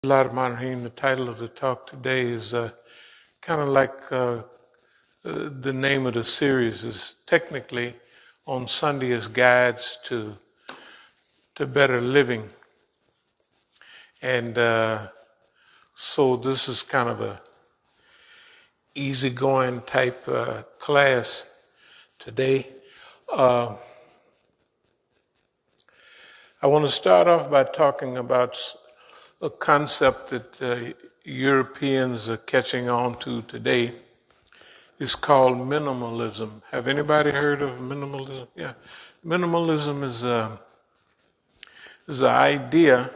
The title of the talk today is kind of like the name of the series is technically on Sunday is Guides to Better Living. And so this is kind of a easygoing type class today. I want to start off by talking about a concept that Europeans are catching on to today. It's called minimalism. Have anybody heard of minimalism? Yeah. Minimalism is an idea,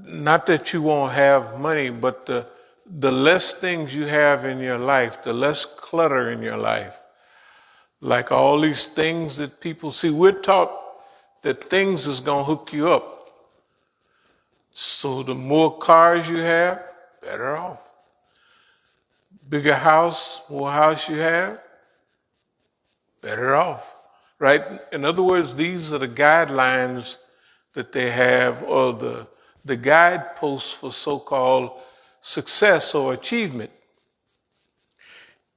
not that you won't have money, but the less things you have in your life, the less clutter in your life. Like all these things that people see, we're taught that things is going to hook you up. So the more cars you have, better off. Bigger house, more house you have, better off, right? In other words, these are the guidelines that they have, or the guideposts for so-called success or achievement.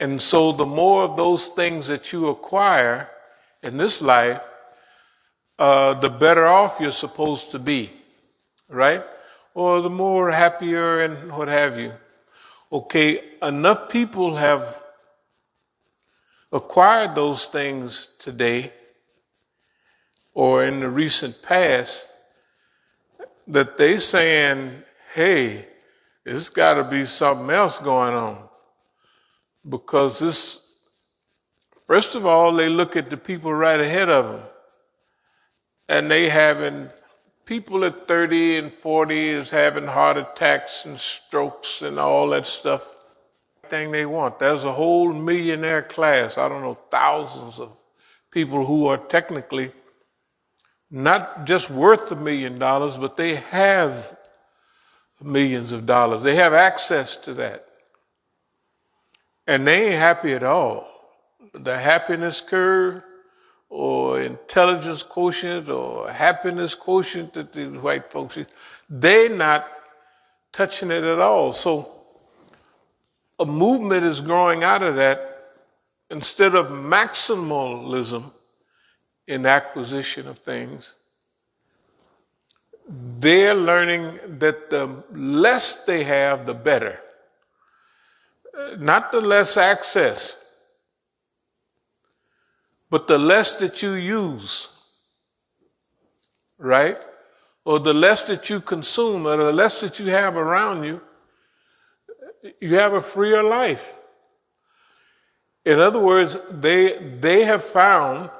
And so the more of those things that you acquire in this life, the better off you're supposed to be, right? Or the more happier and what have you. Okay, enough people have acquired those things today or in the recent past that they saying, hey, there's got to be something else going on. Because this, first of all, they look at the people right ahead of them. And they having, people at 30 and 40 is having heart attacks and strokes and all that stuff. Thing they want. There's a whole millionaire class. I don't know, thousands of people who are technically not just worth $1 million, but they have millions of dollars. They have access to that. And they ain't happy at all. The happiness curve or intelligence quotient or happiness quotient that the white folks, they're not touching it at all. So a movement is growing out of that. Instead of maximalism in acquisition of things, they're learning that the less they have, the better. Not the less access, but the less that you use, right? Or the less that you consume, or the less that you have around you, you have a freer life. In other words, they have found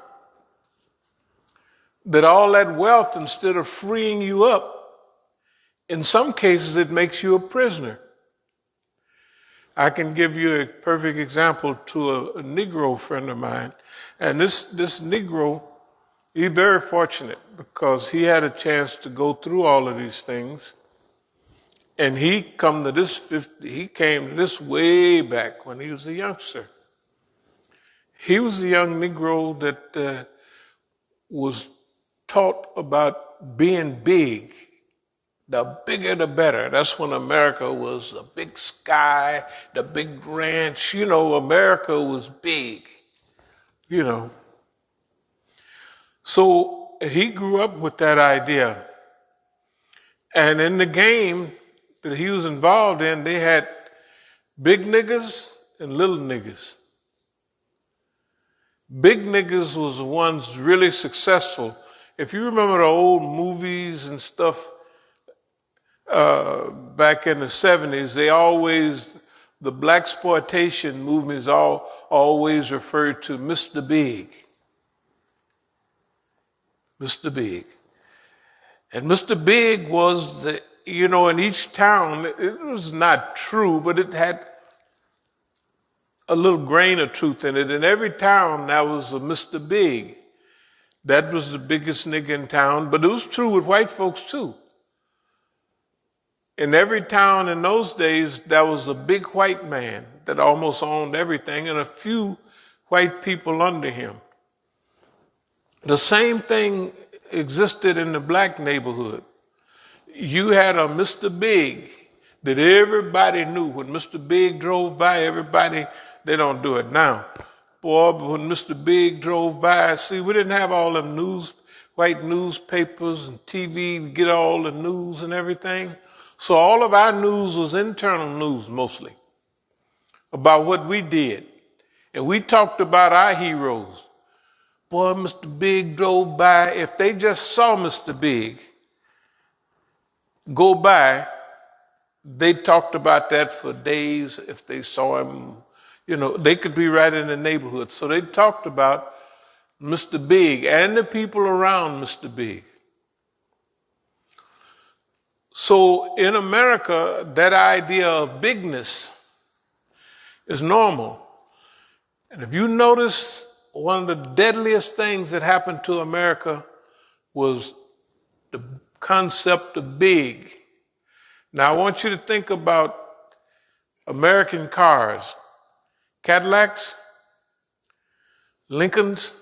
that all that wealth, instead of freeing you up, in some cases it makes you a prisoner. I can give you a perfect example to a Negro friend of mine. And this Negro, he's very fortunate because he had a chance to go through all of these things. And he came to this way back when he was a youngster. He was a young Negro that was taught about being big. The bigger, the better. That's when America was a big sky, the big ranch. You know, America was big, you know. So he grew up with that idea. And in the game that he was involved in, they had big niggas and little niggas. Big niggas was the ones really successful. If you remember the old movies and stuff, back in the 70s, the blaxploitation movements always referred to Mr. Big. Mr. Big. And Mr. Big was, in each town, it was not true, but it had a little grain of truth in it. In every town, there was a Mr. Big. That was the biggest nigga in town, but it was true with white folks too. In every town in those days, there was a big white man that almost owned everything and a few white people under him. The same thing existed in the black neighborhood. You had a Mr. Big that everybody knew. When Mr. Big drove by, they don't do it now. Boy, but when Mr. Big drove by, see, we didn't have all them white newspapers and TV to get all the news and everything. So all of our news was internal news mostly about what we did. And we talked about our heroes. Boy, Mr. Big drove by. If they just saw Mr. Big go by, they talked about that for days. If they saw him, they could be right in the neighborhood. So they talked about Mr. Big and the people around Mr. Big. So in America, that idea of bigness is normal. And if you notice, one of the deadliest things that happened to America was the concept of big. Now I want you to think about American cars, Cadillacs, Lincolns.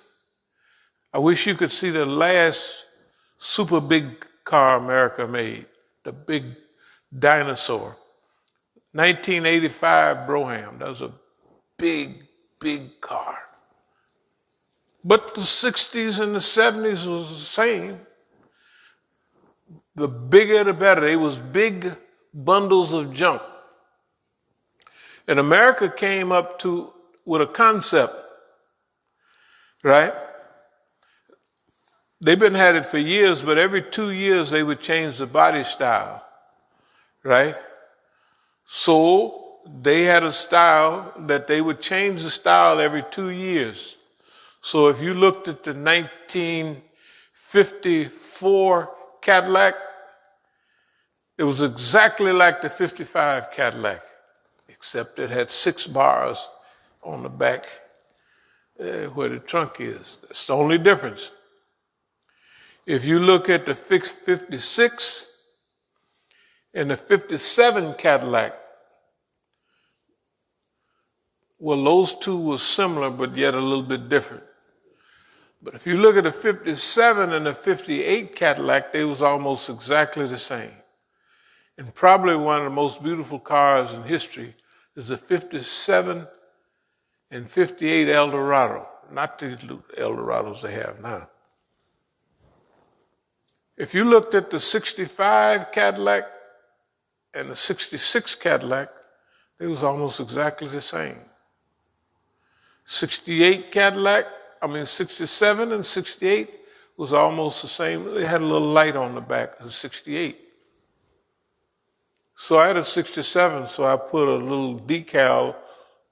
I wish you could see the last super big car America made, the big dinosaur. 1985 Brougham. That was a big, big car. But the 60s and the 70s was the same. The bigger the better. It was big bundles of junk. And America came up with a concept, right? They've been had it for years, but every 2 years they would change the body style, right? So they had a style that they would change the style every 2 years. So if you looked at the 1954 Cadillac, it was exactly like the 55 Cadillac, except it had 6 bars on the back where the trunk is. That's the only difference. If you look at the 56 and the 57 Cadillac, well, those two were similar, but yet a little bit different. But if you look at the 57 and the 58 Cadillac, they was almost exactly the same. And probably one of the most beautiful cars in history is the 57 and 58 Eldorado, not the Eldorados they have now. If you looked at the 65 Cadillac and the 66 Cadillac, they was almost exactly the same. 67 and 68 was almost the same. They had a little light on the back of 68. So I had a 67, so I put a little decal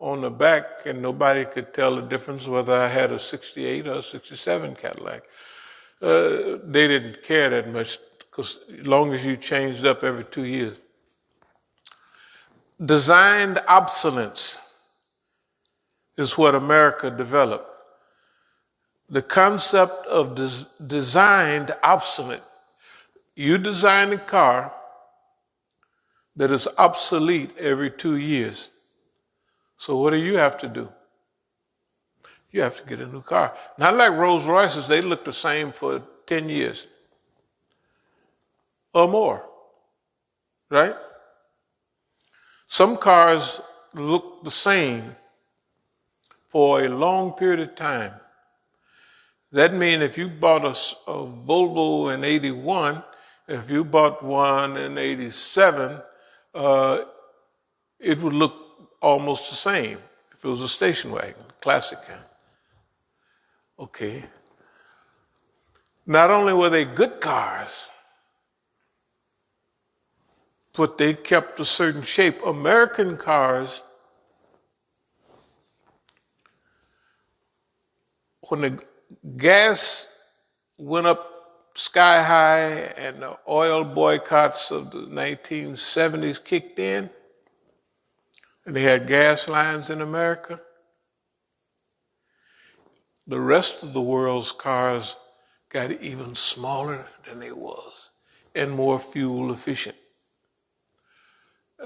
on the back and nobody could tell the difference whether I had a 68 or a 67 Cadillac. They didn't care that much because as long as you changed up every 2 years. Designed obsolescence is what America developed. The concept of designed obsolete. You design a car that is obsolete every 2 years. So what do you have to do? You have to get a new car. Not like Rolls Royces, they look the same for 10 years or more, right? Some cars look the same for a long period of time. That means if you bought a Volvo in 81, if you bought one in 87, it would look almost the same if it was a station wagon, classic kind. Okay. Not only were they good cars, but they kept a certain shape. American cars, when the gas went up sky high and the oil boycotts of the 1970s kicked in, and they had gas lines in America, the rest of the world's cars got even smaller than they was and more fuel efficient.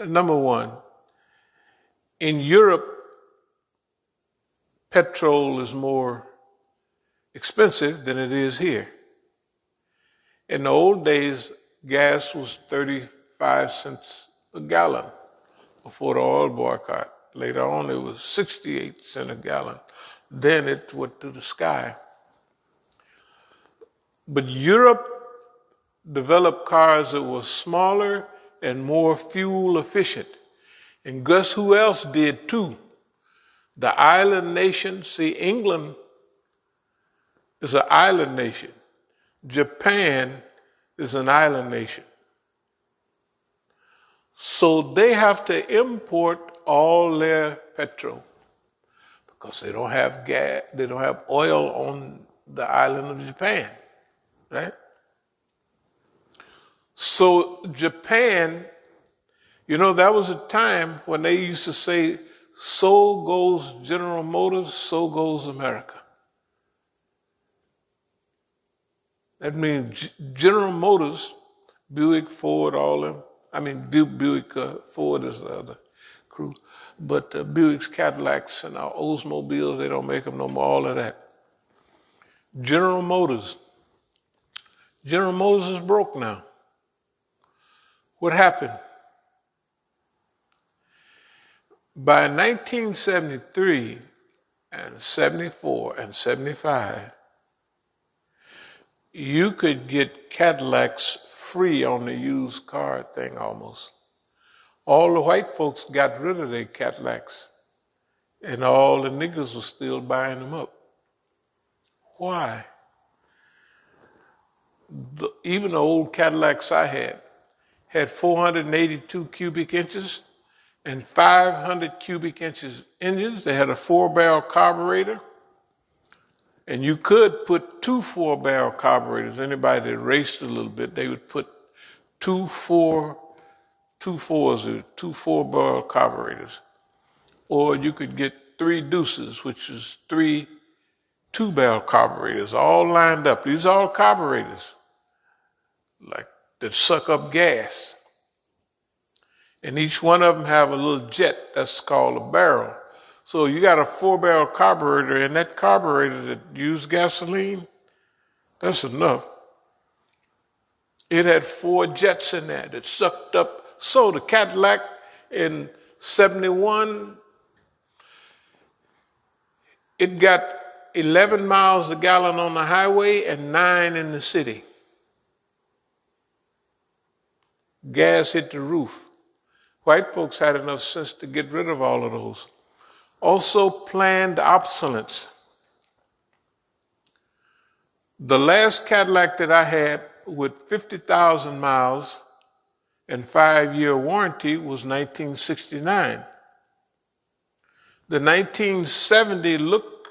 Number one, in Europe, petrol is more expensive than it is here. In the old days, gas was 35 cents a gallon before the oil boycott. Later on, it was 68 cents a gallon. Then it went to the sky. But Europe developed cars that were smaller and more fuel efficient. And guess who else did too? The island nation. See, England is an island nation. Japan is an island nation. So they have to import all their petrol because they don't have gas, they don't have oil on the island of Japan, right? So Japan, that was a time when they used to say, so goes General Motors, so goes America. That means General Motors, Buick, Ford, all them. I mean, Buick, Ford is the other crew. But Buicks, Cadillacs, and our Oldsmobiles, they don't make them no more, all of that. General Motors. General Motors is broke now. What happened? By 1973 and 74 and 75, you could get Cadillacs free on the used car thing almost. All the white folks got rid of their Cadillacs, and all the niggas were still buying them up. Why? Even the old Cadillacs I had 482 cubic inches and 500 cubic inches engines. They had a 4-barrel carburetor. And you could put 2 4-barrel carburetors. Anybody that raced a little bit, they would put 2 4-barrel carburetors. Or you could get 3 deuces, which is 3 2-barrel carburetors, all lined up. These are all carburetors, like that suck up gas. And each one of them have a little jet that's called a barrel. So you got a 4-barrel carburetor, and that carburetor that used gasoline, that's enough. It had 4 jets in there that sucked up. So the Cadillac in 71, it got 11 miles a gallon on the highway and 9 in the city. Gas hit the roof. White folks had enough sense to get rid of all of those. Also, planned obsolescence. The last Cadillac that I had with 50,000 miles and 5-year warranty was 1969. The 1970 looked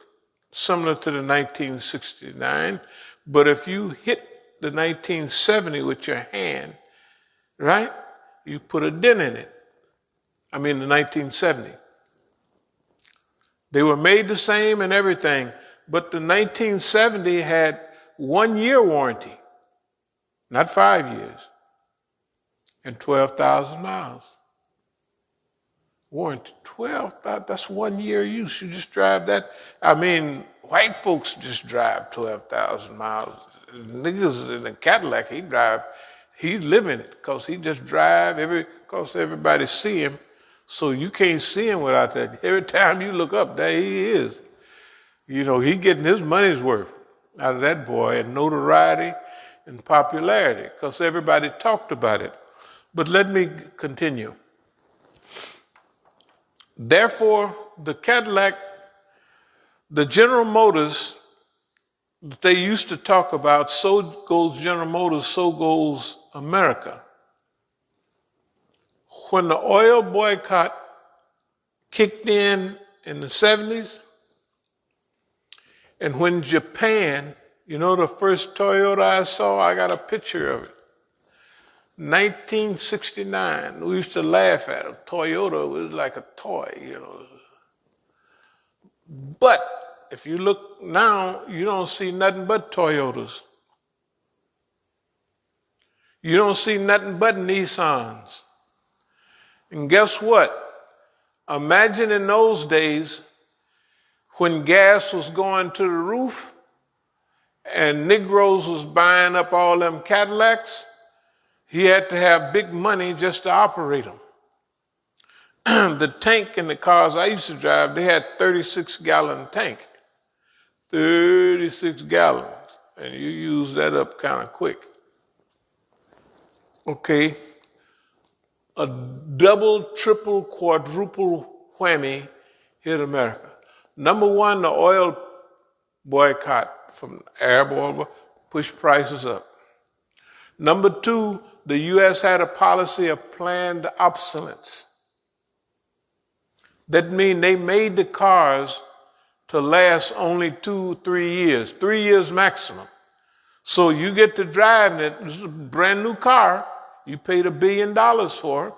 similar to the 1969, but if you hit the 1970 with your hand, right, you put a dent in it. I mean the 1970. They were made the same and everything, but the 1970 had 1-year warranty, not 5 years, and 12,000 miles. Warranty, 12,000, that's 1 year use. You just drive that. I mean, white folks just drive 12,000 miles. Niggas in a Cadillac, he live in it because he just drive because everybody see him. So you can't see him without that. Every time you look up, there he is. He getting his money's worth out of that boy in notoriety and popularity because everybody talked about it. But let me continue. Therefore, the Cadillac, the General Motors that they used to talk about, so goes General Motors, so goes America. When the oil boycott kicked in the 70s, and when Japan, the first Toyota I saw, I got a picture of it. 1969, we used to laugh at it. Toyota was like a toy, But if you look now, you don't see nothing but Toyotas. You don't see nothing but Nissans. And guess what? Imagine in those days when gas was going to the roof and Negroes was buying up all them Cadillacs, he had to have big money just to operate them. The tank in the cars I used to drive, they had 36-gallon tank. 36 gallons. And you use that up kind of quick. Okay. A double, triple, quadruple whammy hit America. Number one, the oil boycott from Arab oil pushed prices up. Number two, the U.S. had a policy of planned obsolescence. That means they made the cars to last only 2-3 years, 3 years maximum. So you get to driving it, it's a brand new car, you paid $1 billion for it.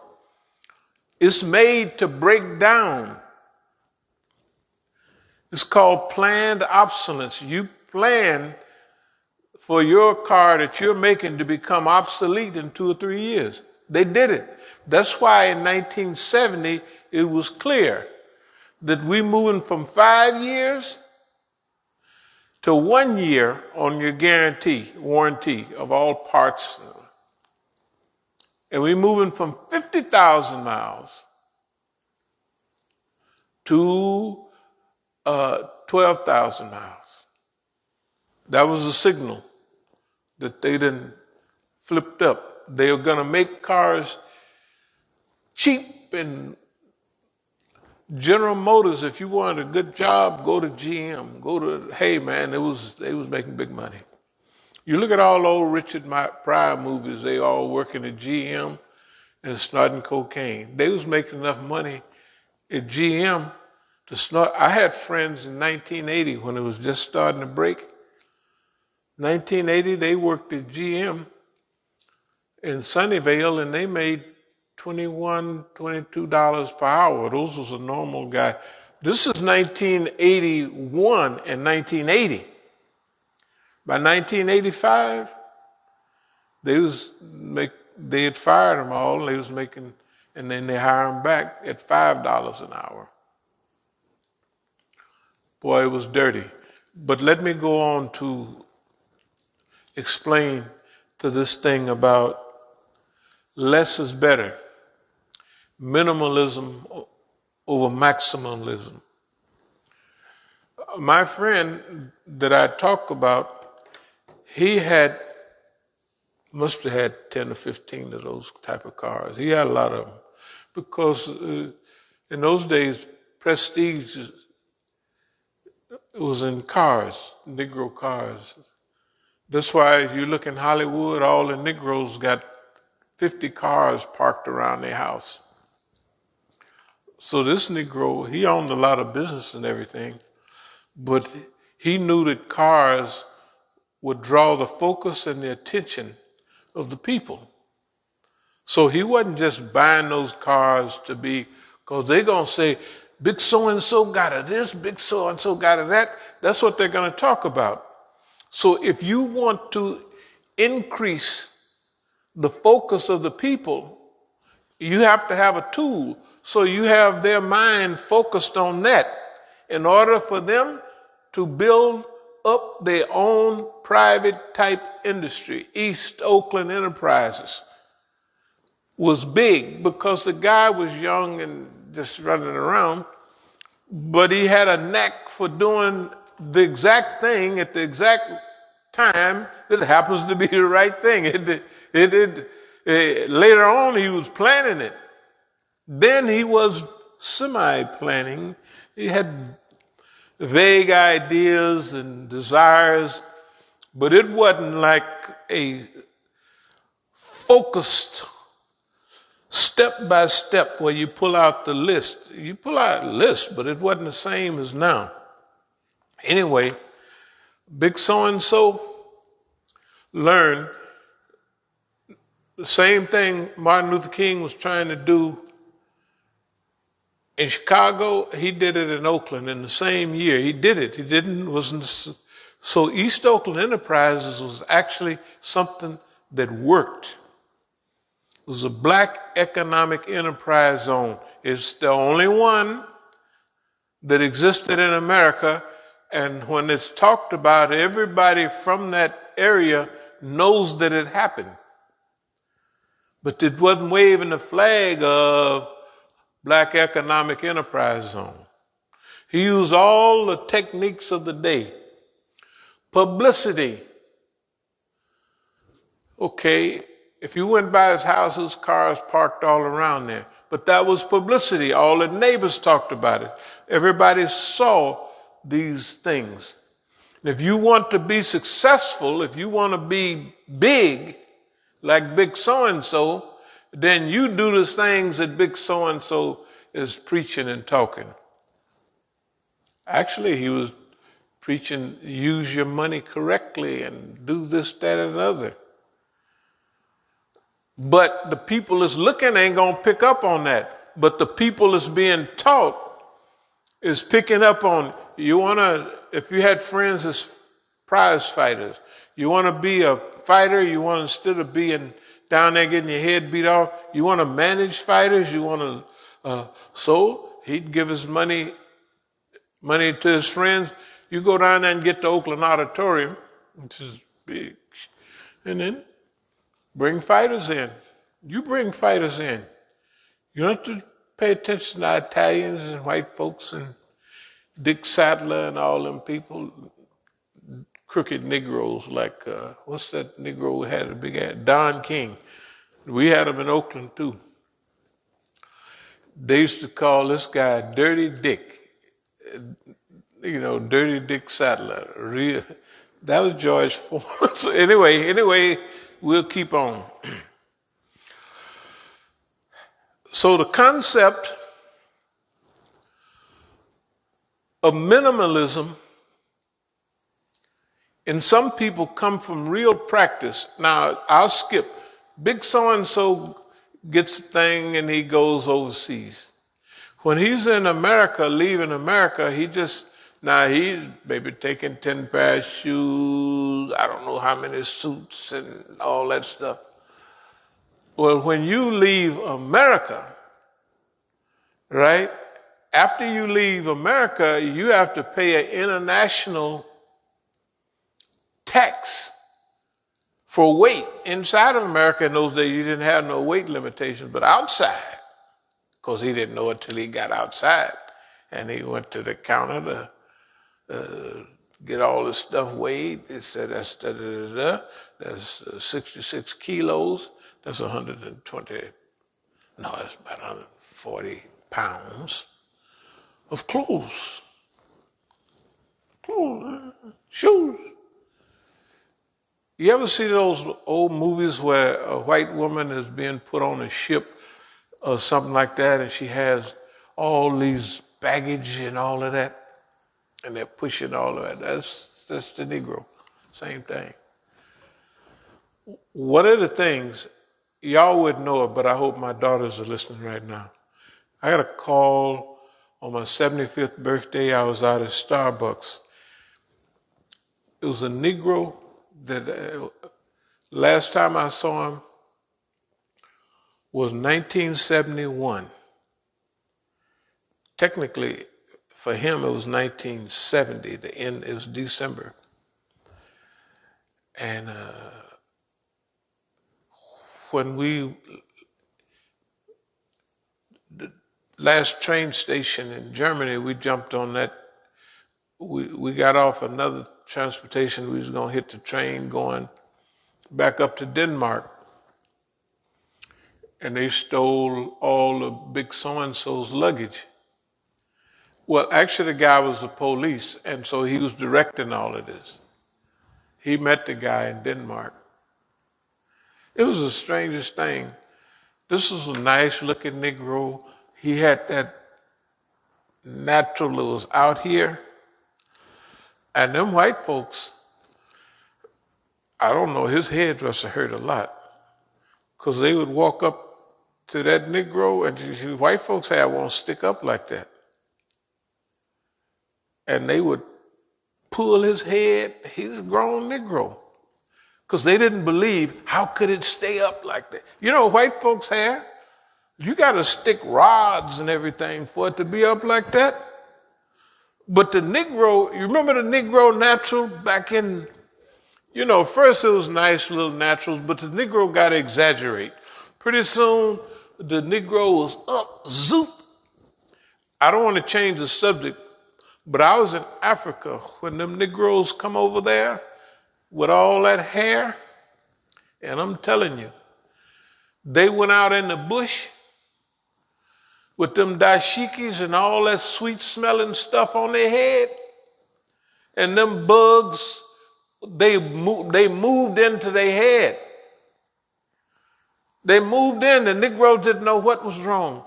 It's made to break down. It's called planned obsolescence. You plan for your car that you're making to become obsolete in 2 or 3 years. They did it. That's why in 1970, it was clear that we're moving from 5 years to 1 year on your warranty of all parts. And we're moving from 50,000 miles to 12,000 miles. That was a signal that they done flipped up. They were going to make cars cheap, and General Motors, if you wanted a good job, go to GM. Hey man, they was making big money. You look at all old Richard Pryor movies, they all working at GM and snorting cocaine. They was making enough money at GM to snort. I had friends in 1980 when it was just starting to break. 1980, they worked at GM in Sunnyvale, and they made $21, $22 per hour. Those was a normal guy. This is 1981 and 1980. By 1985, they had fired them all. They was making, and then they hired them back at $5 an hour. Boy, it was dirty. But let me go on to explain to this thing about less is better. Minimalism over maximalism. My friend that I talk about, he must have had 10 or 15 of those type of cars. He had a lot of them. Because in those days, prestige was in cars, Negro cars. That's why if you look in Hollywood, all the Negroes got 50 cars parked around their house. So this Negro, he owned a lot of business and everything, but he knew that cars would draw the focus and the attention of the people. So he wasn't just buying those cars to be, because they're going to say, big so-and-so got it this, big so-and-so got it that. That's what they're going to talk about. So if you want to increase the focus of the people, you have to have a tool. So you have their mind focused on that in order for them to build up their own private type industry. East Oakland Enterprises was big because the guy was young and just running around, but he had a knack for doing the exact thing at the exact time that happens to be the right thing. Later on, he was planning it. Then he was semi-planning. He had vague ideas and desires, but it wasn't like a focused step by step where you pull out the list. You pull out a list, but it wasn't the same as now. Anyway, big so-and-so learned the same thing Martin Luther King was trying to do in Chicago. He did it in Oakland in the same year. He did it. So East Oakland Enterprises was actually something that worked. It was a black economic enterprise zone. It's the only one that existed in America And when it's talked about, everybody from that area knows that it happened. But it wasn't waving the flag of Black Economic Enterprise Zone. He used all the techniques of the day. Publicity. Okay, if you went by his house, his cars parked all around there. But that was publicity. All the neighbors talked about it. Everybody saw these things. And if you want to be successful, if you want to be big, like big so-and-so, then you do the things that big so-and-so is preaching and talking. Actually, he was preaching, use your money correctly and do this, that, and the other. But the people that's looking ain't going to pick up on that. But the people that's being taught is picking up on, if you had friends as prize fighters, you want to be a fighter, you want to, instead of being down there getting your head beat off, you want to manage fighters, you want to, so he'd give his money to his friends. You go down there and get the Oakland Auditorium, which is big, and then bring fighters in. You bring fighters in. You don't have to pay attention to Italians and white folks and Dick Sadler and all them people, crooked Negroes like, what's that Negro who had a big ass? Don King. We had him in Oakland too. They used to call this guy Dirty Dick. Dirty Dick Sadler. That was George Foreman. So anyway, we'll keep on. So the concept of minimalism in some people come from real practice. Now, I'll skip. Big so-and-so gets a thing and he goes overseas. When he's in America, leaving America, he's maybe taking 10 pairs of shoes, I don't know how many suits and all that stuff. Well, when you leave America, right, after you leave America, you have to pay an international tax for weight. Inside of America in those days, you didn't have no weight limitations, but outside, because he didn't know it till he got outside. And he went to the counter to get all this stuff weighed. It said that's that's 66 kilos. That's 120. No, that's about 140 pounds of clothes. Shoes. You ever see those old movies where a white woman is being put on a ship or something like that, and she has all these baggage and all of that, and they're pushing all of that? That's the Negro. Same thing. One of the things, y'all wouldn't know it, but I hope my daughters are listening right now. I got a call on my 75th birthday. I was out at Starbucks. It was a Negro that last time I saw him was 1971. Technically, for him, it was 1970. The end, it was December. And when the last train station in Germany, we jumped on that. We got off another transportation. We was going to hit the train going back up to Denmark. And they stole all the big so-and-so's luggage. Well, actually, the guy was the police, and so he was directing all of this. He met the guy in Denmark. It was the strangest thing. This was a nice-looking Negro. He had that natural that was out here. And them white folks, I don't know, his hairdresser hurt a lot. Because they would walk up to that Negro, and white folks' hair won't stick up like that. And they would pull his head. He's a grown Negro. Because they didn't believe, how could it stay up like that? You know, white folks' hair, you got to stick rods and everything for it to be up like that. But the Negro, you remember the Negro natural back in, first it was nice little naturals, but the Negro got to exaggerate. Pretty soon, the Negro was up, zoop. I don't want to change the subject, but I was in Africa when them Negroes come over there with all that hair, and I'm telling you, they went out in the bush with them dashikis and all that sweet smelling stuff on their head, and them bugs, they moved into their head. They moved in, the Negroes didn't know what was wrong.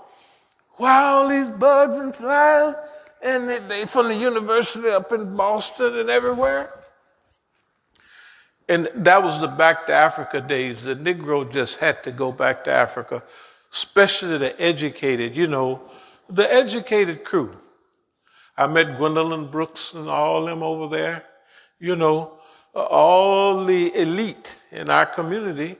Why all these bugs and flies? And they from the university up in Boston and everywhere. And that was the back to Africa days. The Negro just had to go back to Africa, especially the educated, the educated crew. I met Gwendolyn Brooks and all them over there, all the elite in our community.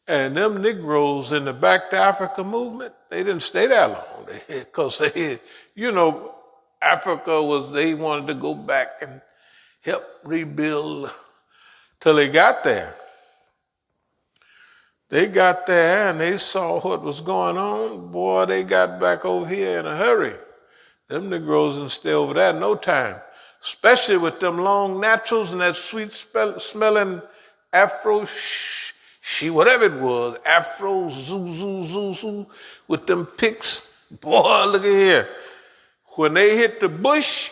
And them Negroes in the Back to Africa movement, they didn't stay that long. Because Africa they wanted to go back and help rebuild till they got there. They got there and they saw what was going on. Boy, they got back over here in a hurry. Them Negroes didn't stay over there no time. Especially with them long naturals and that sweet smelling Afro whatever it was, Afro, zoo, with them picks. Boy, look at here. When they hit the bush,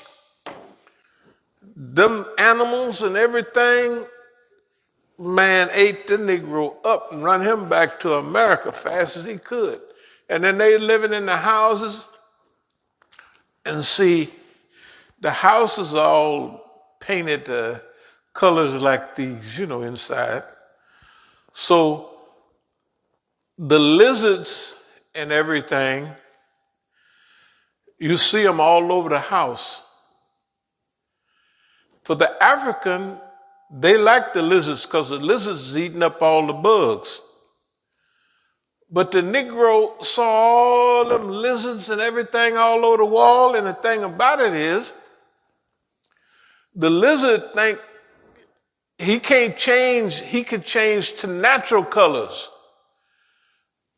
them animals and everything, man ate the Negro up and run him back to America fast as he could. And then they living in the houses, and see, the houses all painted colors like these, inside. So the lizards and everything, you see them all over the house. For the African, they like the lizards because the lizards is eating up all the bugs. But the Negro saw all them lizards and everything all over the wall, and the thing about it is, the lizard think he could change to natural colors.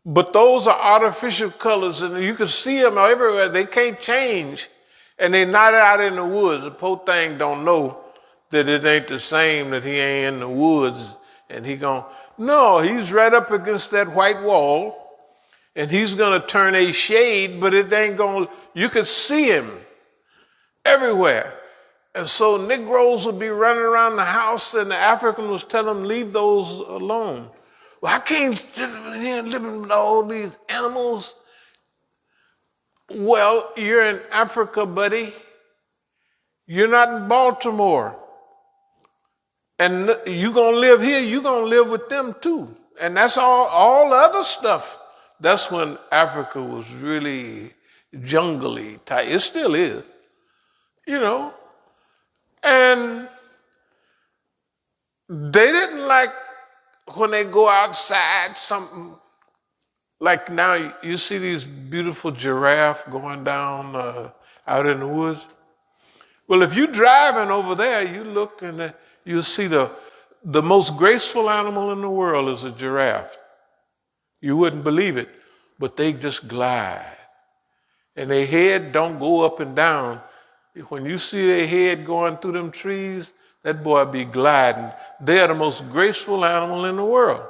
But those are artificial colors, and you can see them everywhere. They can't change, and they're not out in the woods. The poor thing don't know that it ain't the same, that he ain't in the woods, and no, he's right up against that white wall, and he's going to turn a shade, but it ain't going to, you could see him everywhere. And so Negroes would be running around the house, and the African was telling them, leave those alone. Well, I can't live here living with all these animals. Well, you're in Africa, buddy. You're not in Baltimore. And you're going to live here, you're going to live with them too. And that's all the other stuff. That's when Africa was really jungly tight. It still is, And they didn't like when they go outside, something like now you see these beautiful giraffe going down out in the woods. Well, if you're driving over there, you look and you'll see the most graceful animal in the world is a giraffe. You wouldn't believe it, but they just glide. And their head don't go up and down. When you see their head going through them trees, that boy be gliding. They are the most graceful animal in the world.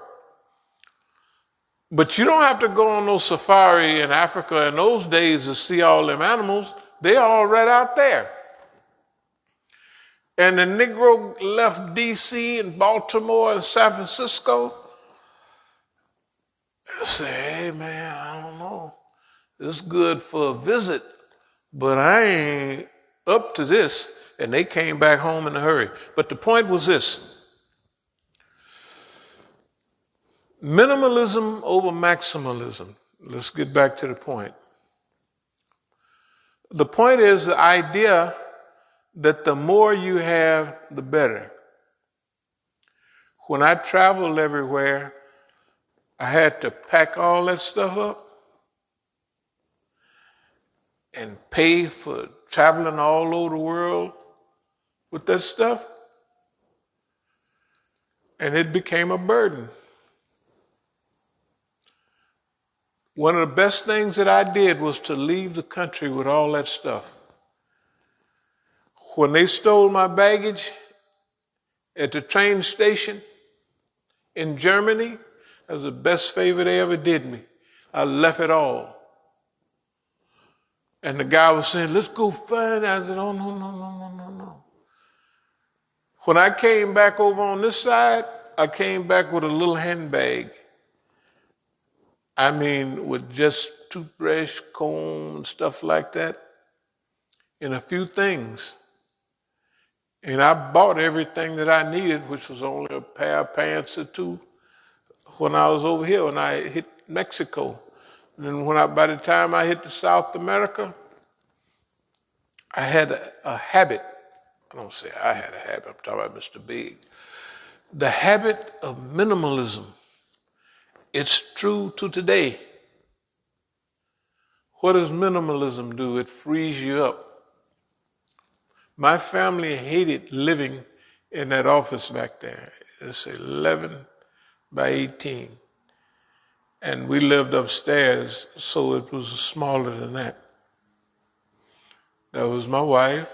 But you don't have to go on no safari in Africa in those days to see all them animals. They all right out there. And the Negro left D.C. and Baltimore and San Francisco. I say, hey man, I don't know. It's good for a visit, but I ain't up to this. And they came back home in a hurry. But the point was this. Minimalism over maximalism. Let's get back to the point. The point is the idea that the more you have, the better. When I traveled everywhere, I had to pack all that stuff up. and pay for traveling all over the world with that stuff. And it became a burden. One of the best things that I did was to leave the country with all that stuff. When they stole my baggage at the train station in Germany, that was the best favor they ever did me. I left it all. And the guy was saying, let's go find it. I said, oh, no. When I came back over on this side, I came back with a little handbag. I mean, with just toothbrush, comb, and stuff like that, and a few things. And I bought everything that I needed, which was only a pair of pants or two, when I was over here, when I hit Mexico. And then by the time I hit South America, I had a habit. I don't say I had a habit, I'm talking about Mr. Big. The habit of minimalism. It's true to today. What does minimalism do? It frees you up. My family hated living in that office back there. It's 11 by 18. And we lived upstairs, so it was smaller than that. That was my wife,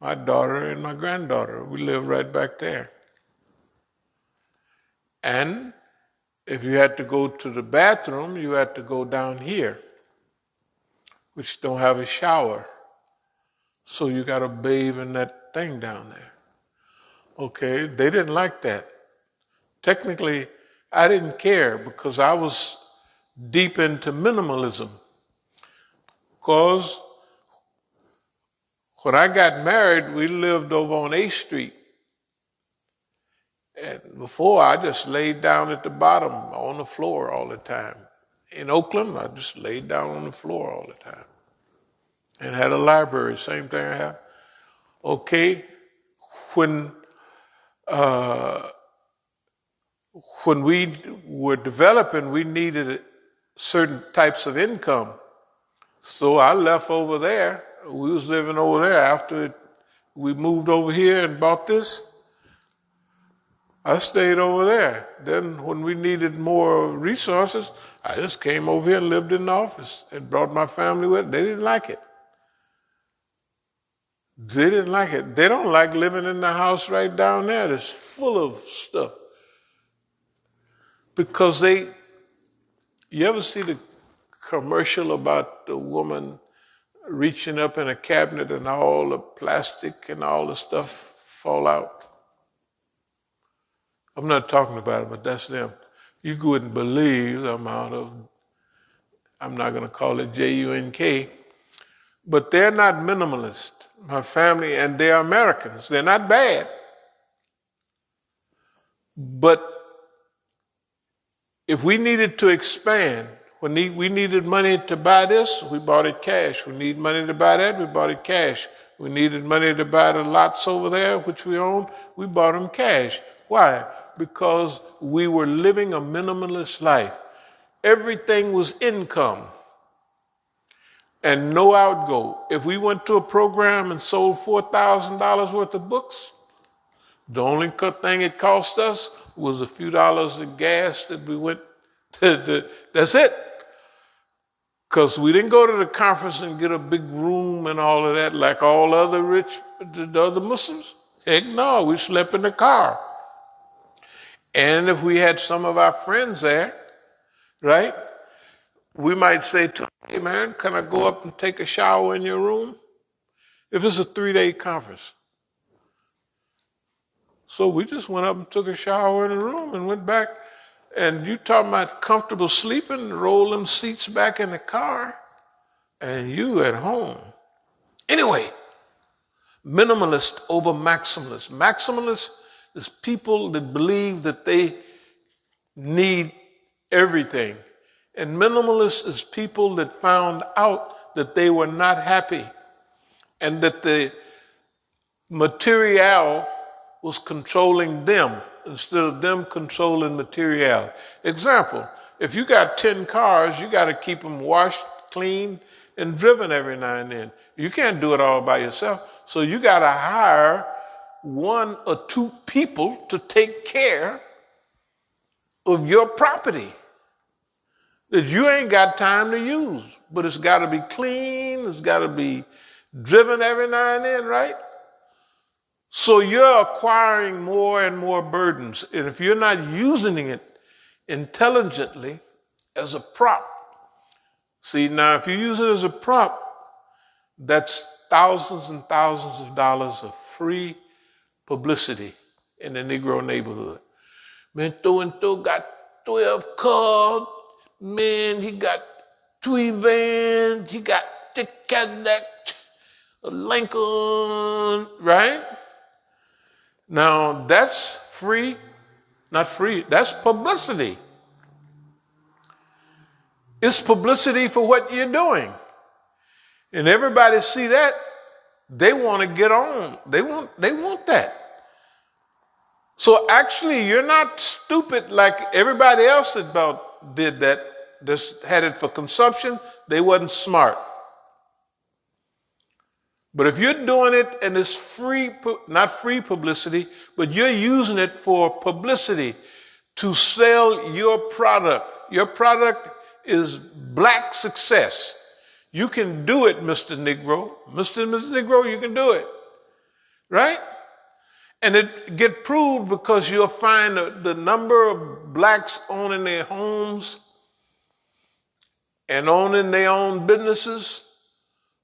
my daughter, and my granddaughter. We lived right back there. And if you had to go to the bathroom, you had to go down here, which don't have a shower. So you got to bathe in that thing down there. Okay, they didn't like that. Technically, I didn't care because I was deep into minimalism. Because when I got married, we lived over on 8th Street. And before, I just laid down at the bottom on the floor all the time. In Oakland, I just laid down on the floor all the time. And had a library, same thing I have. Okay, when we were developing, we needed certain types of income. So I left over there. We was living over there after we moved over here and bought this. I stayed over there. Then when we needed more resources, I just came over here and lived in the office and brought my family with. They didn't like it. They didn't like it. They don't like living in the house right down there that's full of stuff. Because you ever see the commercial about the woman reaching up in a cabinet and all the plastic and all the stuff fall out? I'm not talking about it, but that's them. You wouldn't believe the amount of, I'm not going to call it Junk, but they're not minimalist. My family, and they're Americans. They're not bad. But if we needed to expand, when we needed money to buy this, we bought it cash. We need money to buy that, we bought it cash. We needed money to buy the lots over there, which we own, we bought them cash. Why? Because we were living a minimalist life. Everything was income and no outgo. If we went to a program and sold $4,000 worth of books, the only thing it cost us was a few dollars of gas that we went to. That's it. Because we didn't go to the conference and get a big room and all of that like all the other Muslims. Heck no, we slept in the car. And if we had some of our friends there, right, we might say to them, hey man, can I go up and take a shower in your room? If it's a 3-day conference. So we just went up and took a shower in the room and went back. And you talking about comfortable sleeping, roll them seats back in the car, and you at home. Anyway, minimalist over maximalist. Maximalist is people that believe that they need everything. And minimalist is people that found out that they were not happy and that the material was controlling them instead of them controlling material. Example, if you got 10 cars, you got to keep them washed, clean, and driven every now and then. You can't do it all by yourself. So you got to hire one or two people to take care of your property that you ain't got time to use. But it's got to be clean. It's got to be driven every now and then, right? So you're acquiring more and more burdens. And if you're not using it intelligently as a prop, see, now if you use it as a prop, that's thousands and thousands of dollars of free publicity in the Negro neighborhood. Man, so got 12 cars. Man, he got 2 vans. He got the Cadillac, a Lincoln, right? Now, that's free, not free, that's publicity. It's publicity for what you're doing. And everybody see that, they want to get on. They want that. So actually, you're not stupid like everybody else that did that, just had it for consumption. They wasn't smart. But if you're doing it and it's free, not free publicity, but you're using it for publicity to sell your product. Your product is black success. You can do it, Mr. Negro. Mr. and Mrs. Negro, you can do it. Right? And it get proved because you'll find the number of blacks owning their homes and owning their own businesses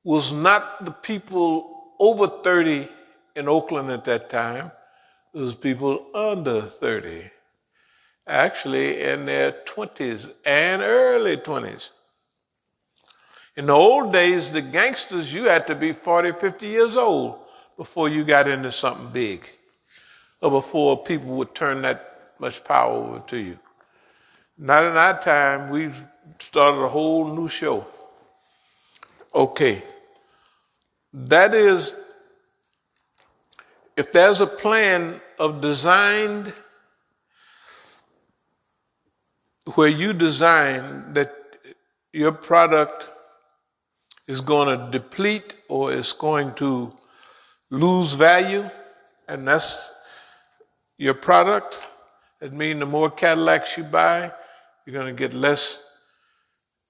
was not the people over 30 in Oakland at that time. It was people under 30, actually in their 20s and early 20s. In the old days, the gangsters, you had to be 40, 50 years old before you got into something big, or before people would turn that much power over to you. Not in our time. We started a whole new show. Okay. That is, if there's a plan of designed where you design that your product is going to deplete or is going to lose value, and that's your product, it means the more Cadillacs you buy, you're going to get less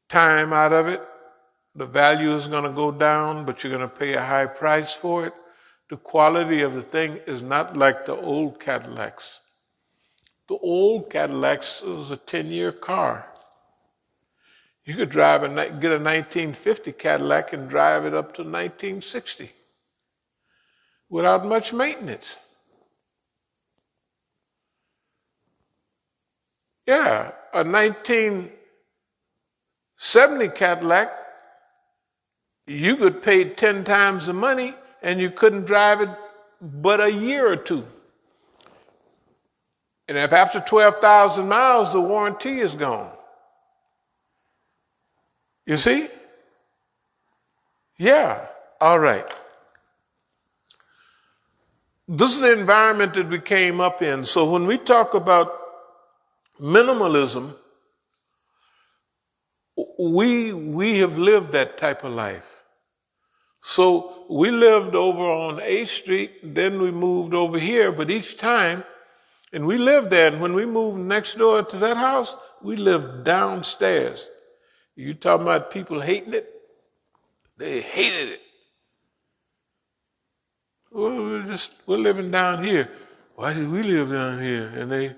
time out of it. The value is going to go down, but you're going to pay a high price for it. The quality of the thing is not like the old Cadillacs. The old Cadillacs was a 10-year car. You could get a 1950 Cadillac and drive it up to 1960 without much maintenance. Yeah, a 1970 Cadillac, you could pay 10 times the money and you couldn't drive it but a year or two. And if after 12,000 miles, the warranty is gone. You see? Yeah, all right. This is the environment that we came up in. So when we talk about minimalism, we have lived that type of life. So we lived over on 8th Street, then we moved over here, but each time, and we lived there, and when we moved next door to that house, we lived downstairs. You talking about people hating it? They hated it. Well, we're living down here. Why did we live down here?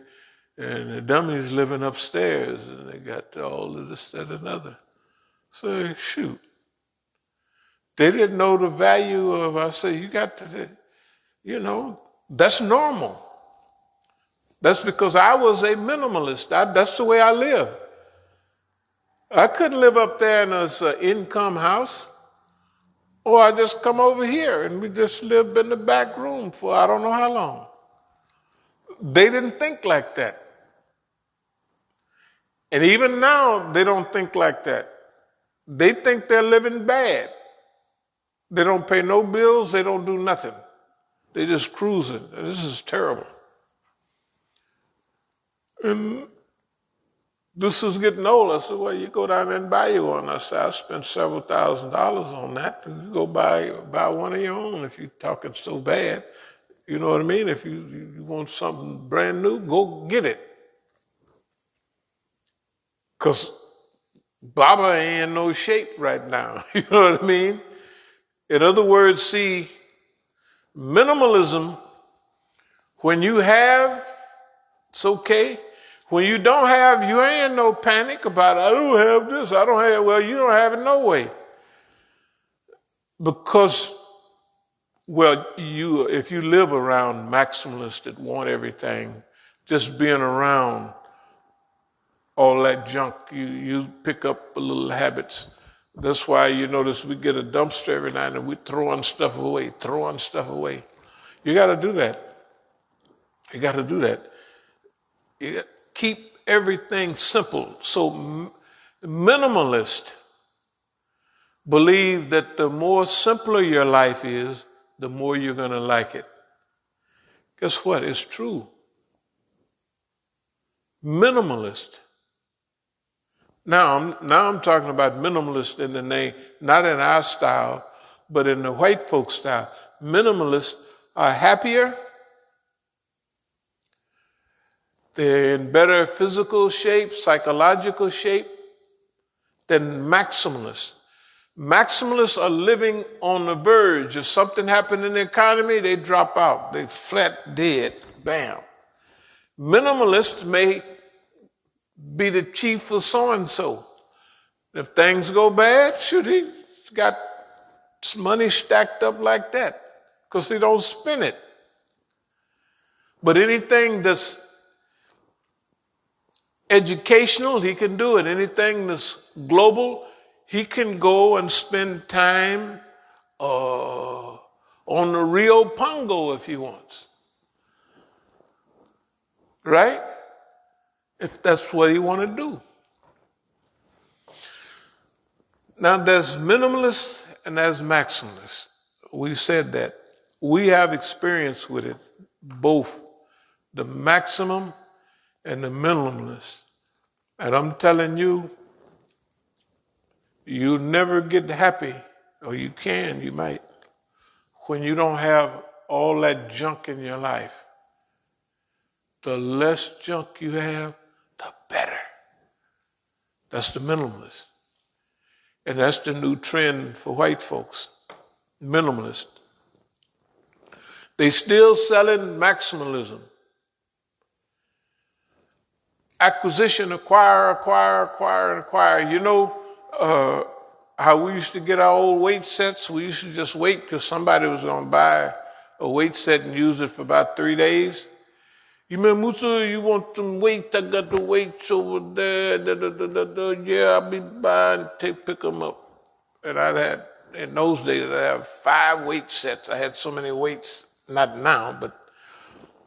And the dummies living upstairs, and they got all of this, that, and another. So shoot. They didn't know the value of, I say, you got to, that's normal. That's because I was a minimalist. That's the way I live. I couldn't live up there in an income house. Or I just come over here and we just lived in the back room for I don't know how long. They didn't think like that. And even now, they don't think like that. They think they're living bad. They don't pay no bills. They don't do nothing. They just cruising. This is terrible. And this is getting old. I said, well, you go down there and buy you one. I said, I spent several $1,000s on that. You go buy one of your own if you're talking so bad. You know what I mean? If you want something brand new, go get it. Because Baba ain't in no shape right now. You know what I mean? In other words, see, minimalism, when you have, it's okay. When you don't have, you ain't in no panic about, I don't have this, I don't have, well, you don't have it no way. Because, well, if you live around maximalists that want everything, just being around all that junk, you pick up a little habits. That's why you notice we get a dumpster every night and we throwing stuff away. You got to do that. You got to do that. Keep everything simple. So minimalists believe that the more simpler your life is, the more you're going to like it. Guess what? It's true. Minimalist. Now I'm talking about minimalist in the name, not in our style, but in the white folk style. Minimalists are happier. They're in better physical shape, psychological shape than maximalists. Maximalists are living on the verge. If something happened in the economy, they drop out. They flat dead. Bam. Minimalists may be the chief of so-and-so. If things go bad, shoot, he got money stacked up like that because he don't spend it. But anything that's educational, he can do it. Anything that's global, he can go and spend time on the Rio Pongo if he wants. Right? If that's what he want to do. Now there's minimalists and there's maximalists. We said that. We have experience with it, both the maximum and the minimalist. And I'm telling you, you never get happy, or you might, when you don't have all that junk in your life. The less junk you have, the better. That's the minimalist. And that's the new trend for white folks, minimalist. They still selling maximalism. Acquisition, acquire. You know how we used to get our old weight sets? We used to just wait because somebody was going to buy a weight set and use it for about 3 days. You remember, Musa, you want some weights? I got the weights over there. Yeah, I'll be buying, pick them up. And in those days, I'd have 5 weight sets. I had so many weights, not now, but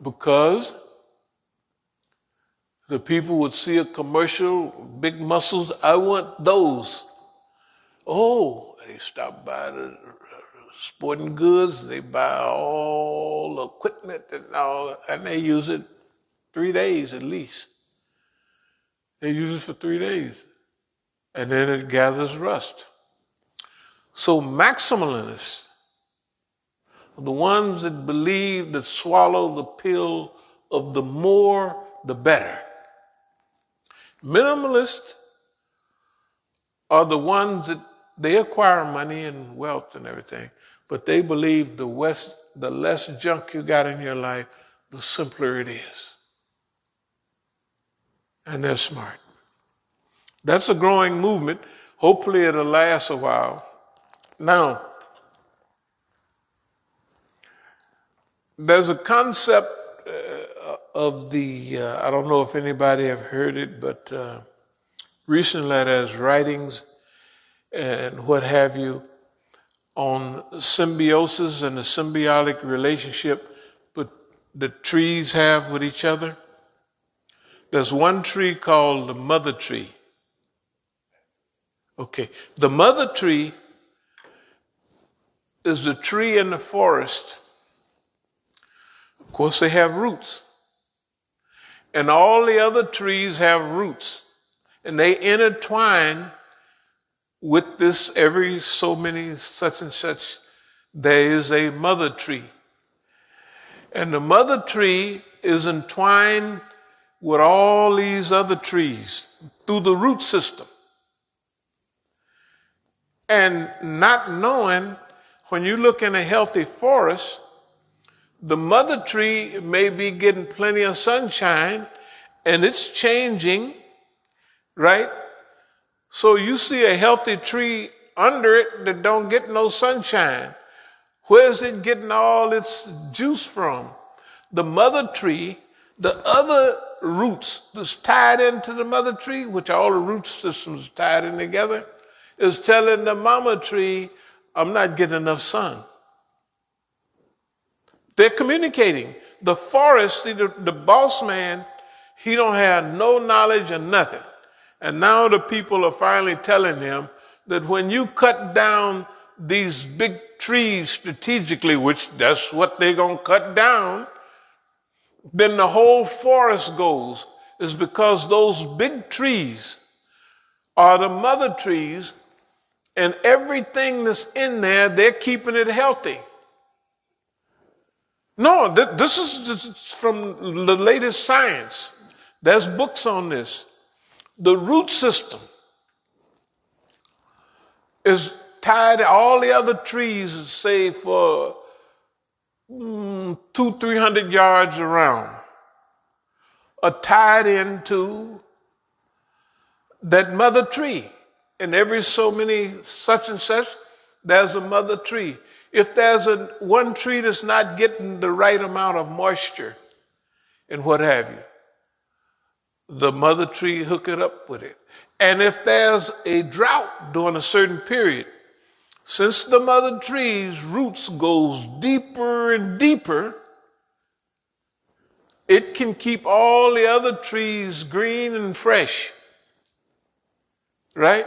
because the people would see a commercial, big muscles, I want those. Oh, they stop by the sporting goods, they buy all the equipment and all, and they use it 3 days at least. They use it for 3 days. And then it gathers rust. So maximalists are the ones that believe, that swallow the pill of the more, the better. Minimalists are the ones that they acquire money and wealth and everything, but they believe the less junk you got in your life, the simpler it is. And they're smart. That's a growing movement. Hopefully it'll last a while. Now, there's a concept of the, I don't know if anybody have heard it, but recently there's writings and what have you on symbiosis and the symbiotic relationship that trees have with each other. There's one tree called the mother tree. Okay, the mother tree is the tree in the forest. Of course, they have roots. And all the other trees have roots. and they intertwine with this every so many such and such. There is a mother tree. And the mother tree is entwined with all these other trees through the root system. And not knowing, when you look in a healthy forest, the mother tree may be getting plenty of sunshine and it's changing, right? So you see a healthy tree under it that don't get no sunshine. Where's it getting all its juice from? The mother tree, the other roots that's tied into the mother tree, which all the root systems tied in together, is telling the mama tree, I'm not getting enough sun. They're communicating. The forest, see, the boss man, he don't have no knowledge of nothing. And now the people are finally telling him that when you cut down these big trees strategically, which that's what they're going to cut down, then the whole forest goes. Is because those big trees are the mother trees, and everything that's in there, they're keeping it healthy. No, this is from the latest science. There's books on this. The root system is tied, all the other trees, say, for 200-300 yards around, are tied into that mother tree. And every so many such and such, there's a mother tree. If there's one tree that's not getting the right amount of moisture and what have you, the mother tree hook it up with it. And if there's a drought during a certain period, since the mother tree's roots goes deeper and deeper, it can keep all the other trees green and fresh. Right?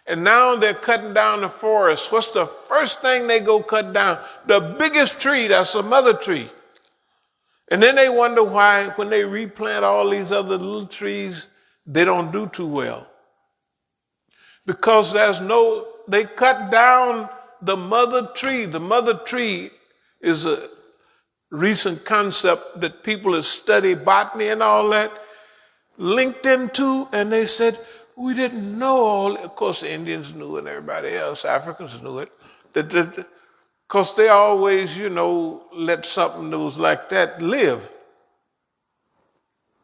And now they're cutting down the forest. What's the first thing they go cut down? The biggest tree, that's a mother tree. And then they wonder why, when they replant all these other little trees, they don't do too well. Because they cut down the mother tree. The mother tree is a recent concept that people that study botany and all that linked into, and they said, we didn't know all. Of course, the Indians knew it, and everybody else, Africans knew it. Because they always, let something that was like that live.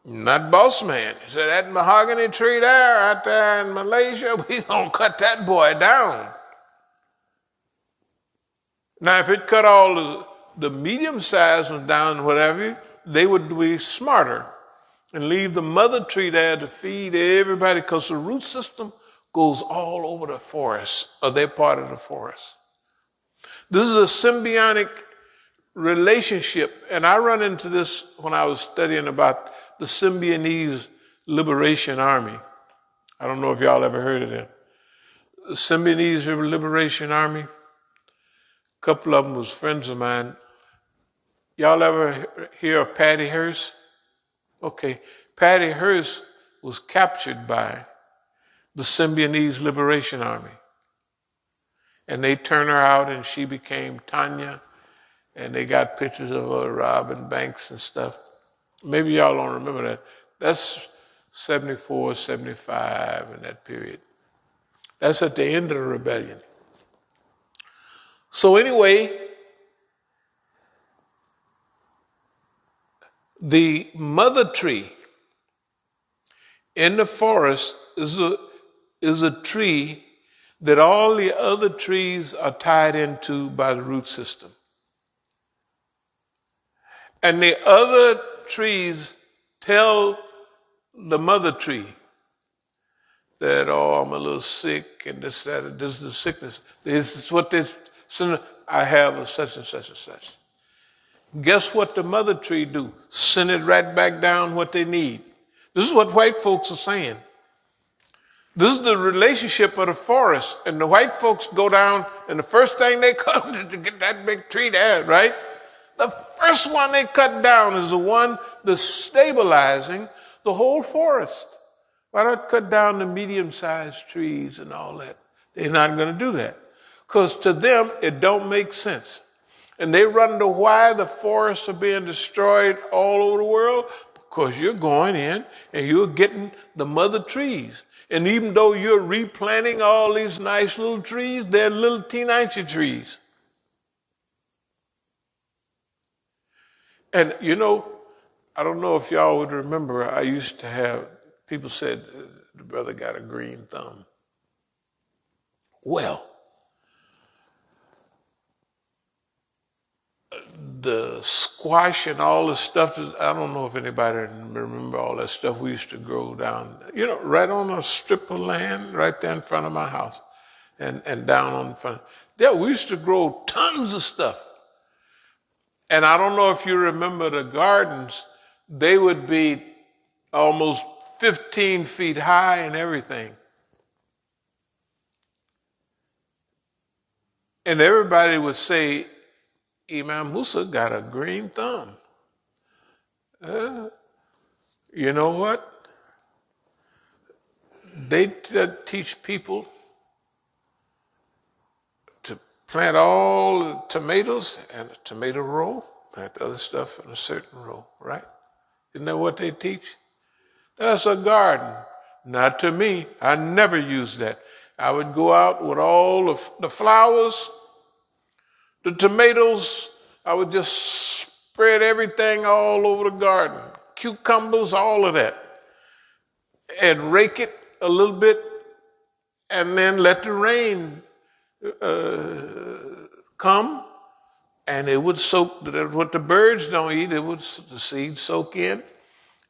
Not boss man. He said, that mahogany tree there, out there in Malaysia, we gonna cut that boy down. Now, if it cut all the medium-sized ones down, whatever, they would be smarter and leave the mother tree there to feed everybody, because the root system goes all over the forest, or they're part of the forest. This is a symbiotic relationship, and I run into this when I was studying about the Symbionese Liberation Army. I don't know if y'all ever heard of them. The Symbionese Liberation Army, a couple of them was friends of mine. Y'all ever hear of Patty Hearst? Okay, Patty Hearst was captured by the Symbionese Liberation Army. And they turned her out and she became Tanya. And they got pictures of her robbing banks and stuff. Maybe y'all don't remember that. That's 74, 75 in that period. That's at the end of the rebellion. So anyway, the mother tree in the forest is a tree that all the other trees are tied into by the root system. And the other trees tell the mother tree that, oh, I'm a little sick, and this is the sickness. This is what I have of such and such and such. Guess what the mother tree do? Send it right back down what they need. This is what white folks are saying. This is the relationship of the forest. And the white folks go down, and the first thing they cut to get that big tree there, right? The first one they cut down is the one that's stabilizing the whole forest. Why not cut down the medium-sized trees and all that? They're not going to do that. Because to them, it don't make sense. And they wonder why the forests are being destroyed all over the world. Because you're going in and you're getting the mother trees. And even though you're replanting all these nice little trees, they're little teeny trees. And you know, I don't know if y'all would remember, I used to have, people said, the brother got a green thumb. Well, the squash and all the stuff, I don't know if anybody remember all that stuff we used to grow down, right on a strip of land right there in front of my house and down on the front. Yeah, we used to grow tons of stuff. And I don't know if you remember the gardens, they would be almost 15 feet high and everything. And everybody would say, Imam Musa got a green thumb. You know what? They teach people to plant all the tomatoes in a tomato row, plant the other stuff in a certain row, right? Isn't that what they teach? That's a garden. Not to me. I never used that. I would go out with all of the flowers, the tomatoes. I would just spread everything all over the garden. Cucumbers, all of that. And rake it a little bit and then let the rain come, and it would soak. What the birds don't eat, the seeds soak in,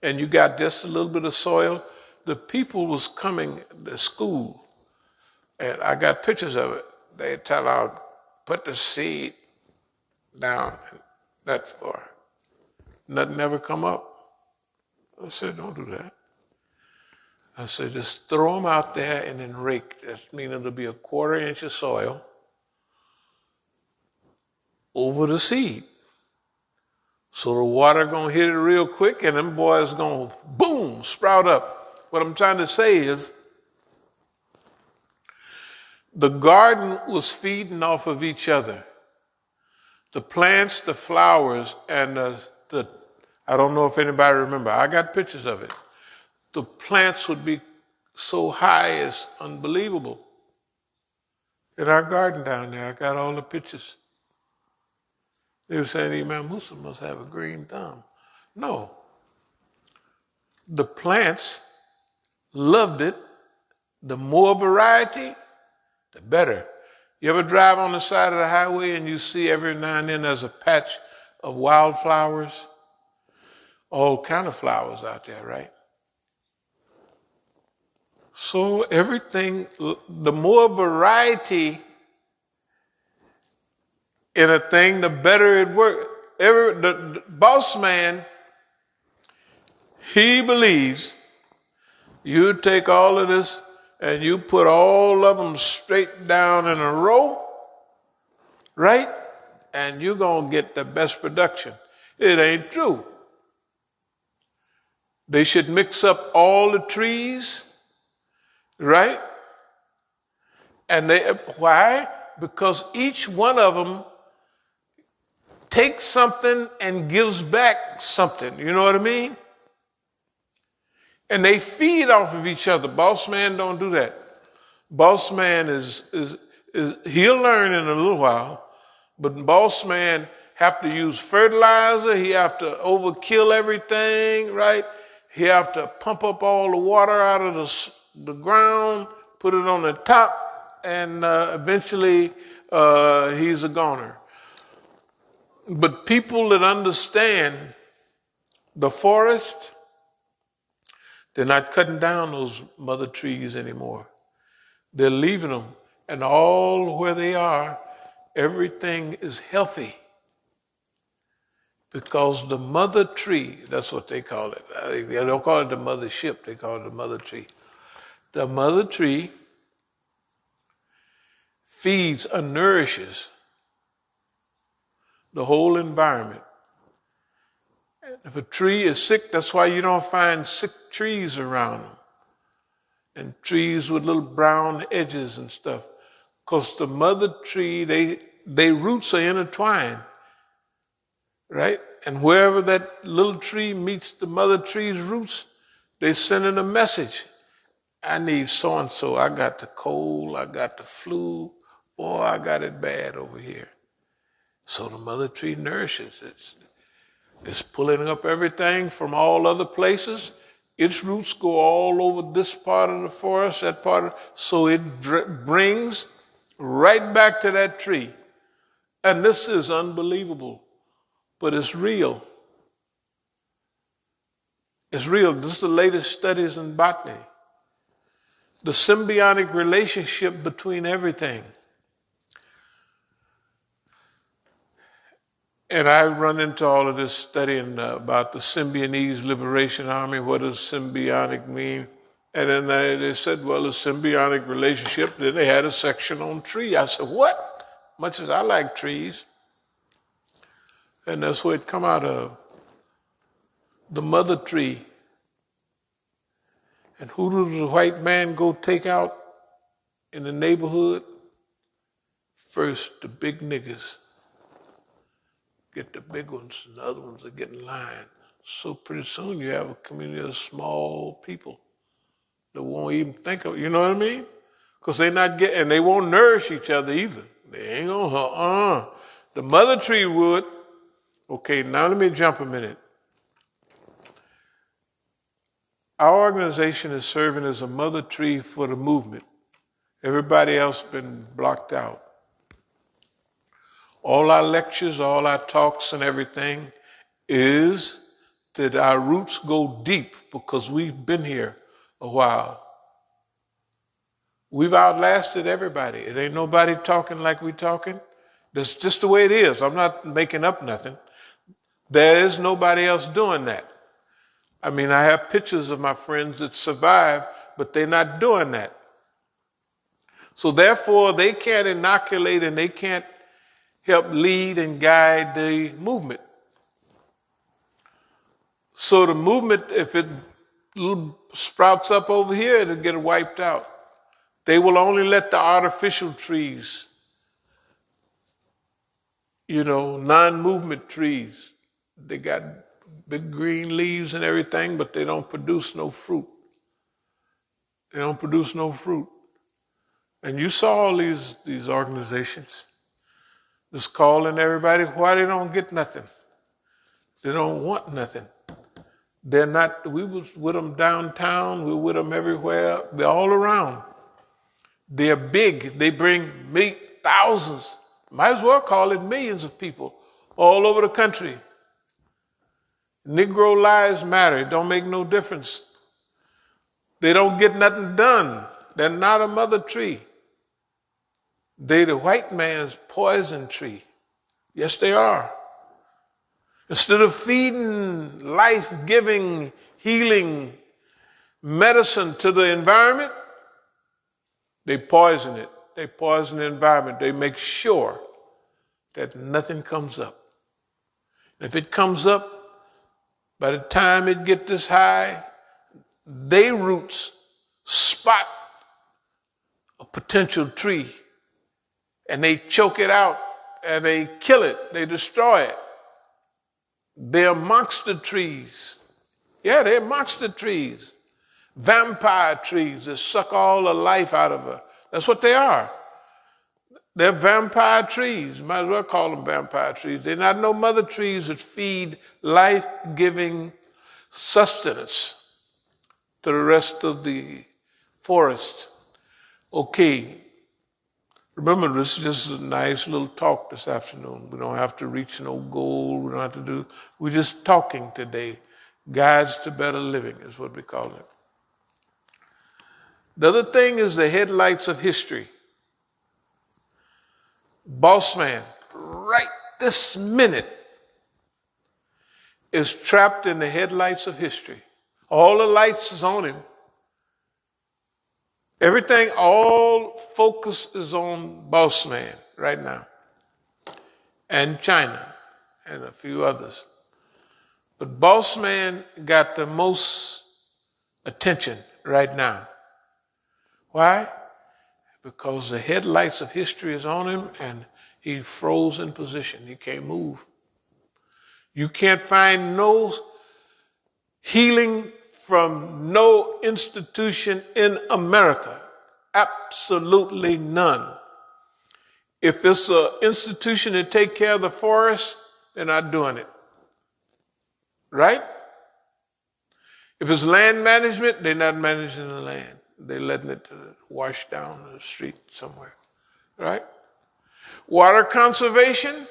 and you got just a little bit of soil. The people was coming to school, and I got pictures of it. They tell out, put the seed down that far. Nothing ever come up. I said, don't do that. I said, just throw them out there and then rake. That means it'll be a 1/4 inch of soil over the seed. So the water gonna hit it real quick and them boys gonna boom, sprout up. What I'm trying to say is the garden was feeding off of each other. The plants, the flowers, and the I don't know if anybody remember. I got pictures of it. The plants would be so high, it's unbelievable. In our garden down there, I got all the pictures. They were saying Imam Musa must have a green thumb. No. The plants loved it. The more variety, the better. You ever drive on the side of the highway and you see every now and then there's a patch of wildflowers? All kind of flowers out there, right? So everything, the more variety in a thing, the better it works. The boss man, he believes you take all of this and you put all of them straight down in a row, right? And you're going to get the best production. It ain't true. They should mix up all the trees, right? And why? Because each one of them takes something and gives back something. You know what I mean? And they feed off of each other. Boss man don't do that. Boss man he'll learn in a little while, but boss man have to use fertilizer. He have to overkill everything, right? He have to pump up all the water out of the ground, put it on the top, and eventually he's a goner. But people that understand the forest, they're not cutting down those mother trees anymore. They're leaving them. And all where they are, everything is healthy. Because the mother tree, that's what they call it. They don't call it the mother ship, they call it the mother tree. The mother tree feeds and nourishes the whole environment. If a tree is sick, that's why you don't find sick trees around them. and trees with little brown edges and stuff. Because the mother tree, they roots are intertwined, right? And wherever that little tree meets the mother tree's roots, they sending a message. I need so-and-so. I got the cold. I got the flu. Boy, I got it bad over here. So the mother tree nourishes it. It's pulling up everything from all other places. Its roots go all over this part of the forest, that part so it brings right back to that tree. And this is unbelievable, but it's real. It's real. This is the latest studies in botany. The symbiotic relationship between everything. And I run into all of this studying about the Symbionese Liberation Army. What does symbiotic mean? And then they said, well, a symbiotic relationship. Then they had a section on tree. I said, what? Much as I like trees. And that's where it come out of. The mother tree. And who does the white man go take out in the neighborhood? First, the big niggas. Get the big ones, and the other ones are getting line. So pretty soon you have a community of small people that won't even think of, you know what I mean? Because they're not getting, and they won't nourish each other either. They ain't gonna, The mother tree would. Okay, now let me jump a minute. Our organization is serving as a mother tree for the movement. Everybody else been blocked out. All our lectures, all our talks and everything is that our roots go deep because we've been here a while. We've outlasted everybody. It ain't nobody talking like we talking. That's just the way it is. I'm not making up nothing. There is nobody else doing that. I mean, I have pictures of my friends that survived, but they're not doing that. So therefore, they can't inoculate and they can't help lead and guide the movement. So the movement, if it sprouts up over here, it'll get wiped out. They will only let the artificial trees, non-movement trees. They got big green leaves and everything, but they don't produce no fruit. They don't produce no fruit. And you saw all these organizations just calling everybody why they don't get nothing. They don't want nothing. They're not, we was with them downtown, we're with them everywhere, they're all around. They're big, they bring thousands, might as well call it millions of people all over the country. Negro lives matter, it don't make no difference. They don't get nothing done. They're not a mother tree. They the white man's poison tree. Yes, they are. Instead of feeding life-giving, healing medicine to the environment, they poison it. They poison the environment. They make sure that nothing comes up. If it comes up, by the time it gets this high, they roots spot a potential tree and they choke it out and they kill it, they destroy it. They're monster trees. Yeah, they're monster trees. Vampire trees that suck all the life out of her. That's what they are. They're vampire trees. Might as well call them vampire trees. They're not no mother trees that feed life-giving sustenance to the rest of the forest. Okay. Remember, this is just a nice little talk this afternoon. We don't have to reach no goal. We don't have to do. We're just talking today. Guides to better living is what we call it. The other thing is the headlights of history. Boss man, right this minute, is trapped in the headlights of history. All the lights is on him. Everything, all focus is on boss man right now. And China and a few others. But boss man got the most attention right now. Why? Because the headlights of history is on him and he froze in position. He can't move. You can't find no healing from no institution in America. Absolutely none. If it's an institution that take care of the forest, they're not doing it. Right? If it's land management, they're not managing the land. They're letting it wash down the street somewhere. Right? Water conservation.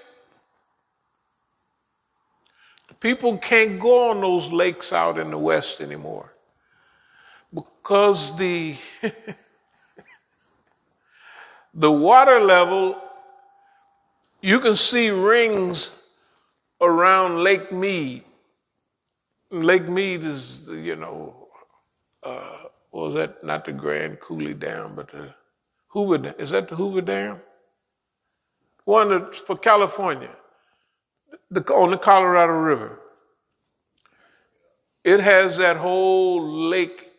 The people can't go on those lakes out in the West anymore because the water level, you can see rings around Lake Mead. Lake Mead is, was that not the Grand Coulee Dam, but the Hoover Dam? Is that the Hoover Dam? One that's for California, on the Colorado River. It has that whole lake.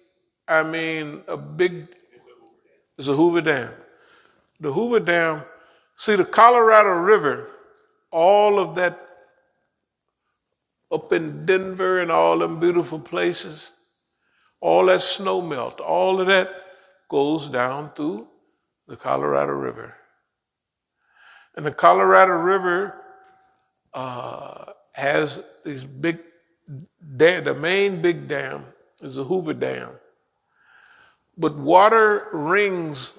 I mean, it's a Hoover Dam. The Hoover Dam, see the Colorado River, all of that up in Denver and all them beautiful places, all that snow melt, all of that goes down through the Colorado River. And the Colorado River has these big dam. The main big dam is the Hoover Dam. But water rings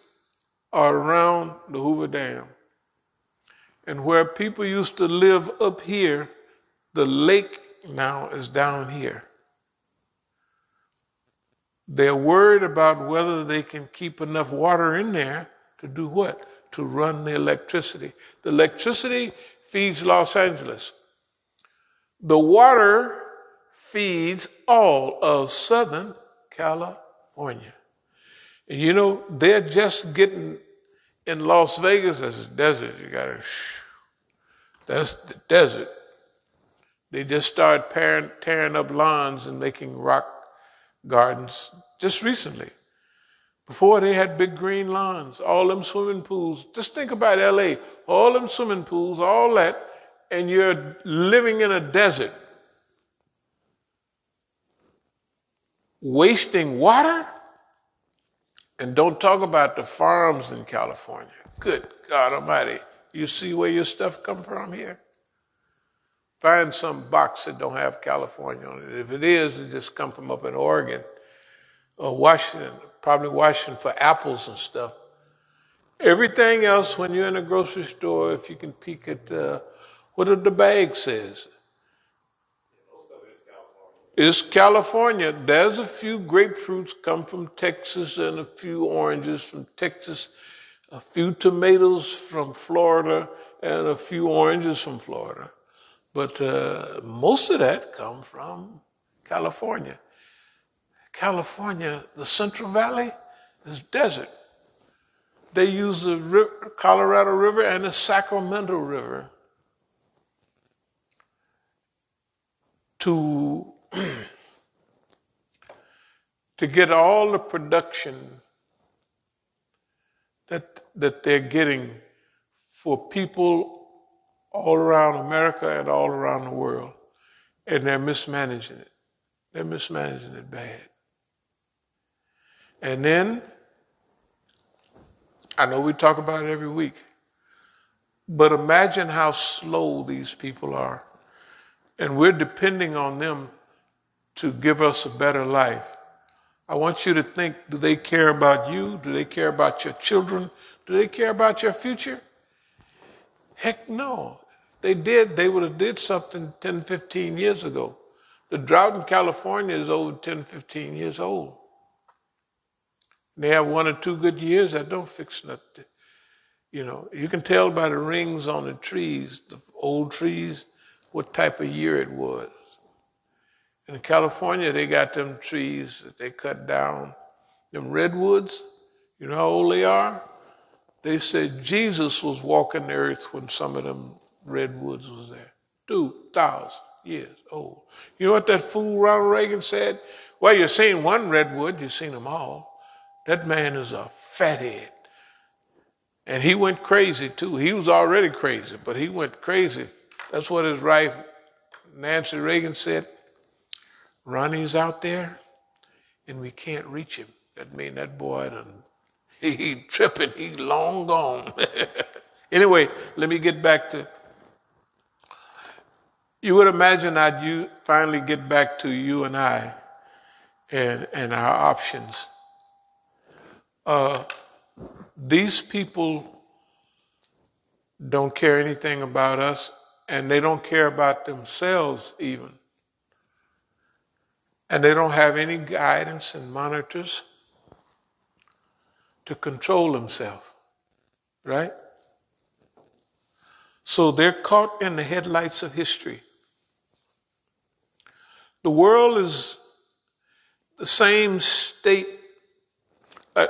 are around the Hoover Dam. And where people used to live up here, the lake now is down here. They're worried about whether they can keep enough water in there to do what? To run the electricity. The electricity feeds Los Angeles. The water feeds all of Southern California. And they're just getting in Las Vegas as a desert. That's the desert. They just started tearing up lawns and making rock gardens just recently. Before they had big green lawns, all them swimming pools. Just think about LA, all them swimming pools, all that, and you're living in a desert. Wasting water? And don't talk about the farms in California. Good God Almighty. You see where your stuff come from here? Find some box that don't have California on it. If it is, it just come from up in Oregon or Washington, probably Washington for apples and stuff. Everything else, when you're in a grocery store, if you can peek at what the bag says. It's California. There's a few grapefruits come from Texas and a few oranges from Texas, a few tomatoes from Florida and a few oranges from Florida. But most of that comes from California. California, the Central Valley, is desert. They use the Colorado River and the Sacramento River to get all the production that they're getting for people all around America and all around the world. And they're mismanaging it. They're mismanaging it bad. And then, I know we talk about it every week, but imagine how slow these people are. And we're depending on them to give us a better life. I want you to think, do they care about you? Do they care about your children? Do they care about your future? Heck no. If they did, they would have did something 10, 15 years ago. The drought in California is over 10, 15 years old. They have 1 or 2 good years, that don't fix nothing. You can tell by the rings on the trees, the old trees, what type of year it was. In California, they got them trees that they cut down, them redwoods. You know how old they are? They said Jesus was walking the earth when some of them redwoods was there. 2,000 years old. You know what that fool Ronald Reagan said? Well, you've seen one redwood, you've seen them all. That man is a fathead. And he went crazy too. He was already crazy, but he went crazy. That's what his wife, Nancy Reagan, said. Ronnie's out there and we can't reach him. That means that boy he tripping, he's long gone. Anyway, let me get back to, you would imagine that you finally get back to you and I and our options. These people don't care anything about us, and they don't care about themselves even. And they don't have any guidance and monitors to control themselves, right? So they're caught in the headlights of history. The world is the same state.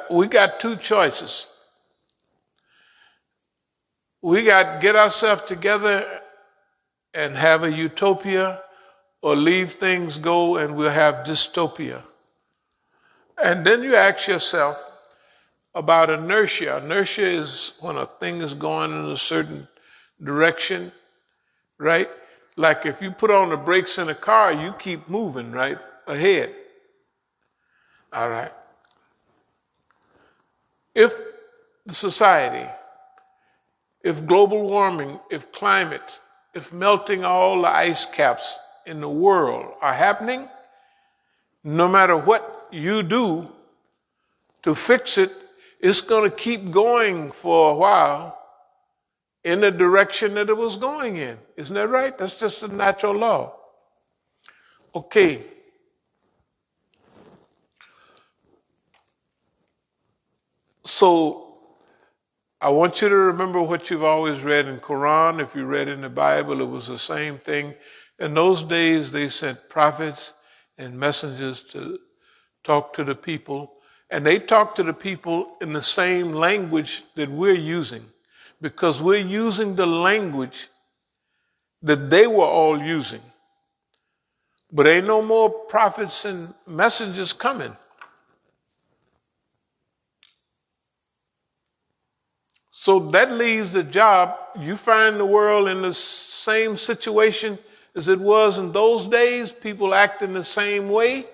We got two choices. We got to get ourselves together and have a utopia, or leave things go and we'll have dystopia. And then you ask yourself about inertia. Inertia is when a thing is going in a certain direction, right? Like if you put on the brakes in a car, you keep moving, right, ahead. All right. If the society, if global warming, if climate, if melting all the ice caps in the world are happening, no matter what you do to fix it, it's going to keep going for a while in the direction that it was going in. Isn't that right? That's just a natural law. Okay. So I want you to remember what you've always read in Quran. If you read in the Bible, it was the same thing. In those days, they sent prophets and messengers to talk to the people. And they talked to the people in the same language that we're using, because we're using the language that they were all using. But ain't no more prophets and messengers coming. So that leaves the job. You find the world in the same situation as it was in those days, people acting the same way.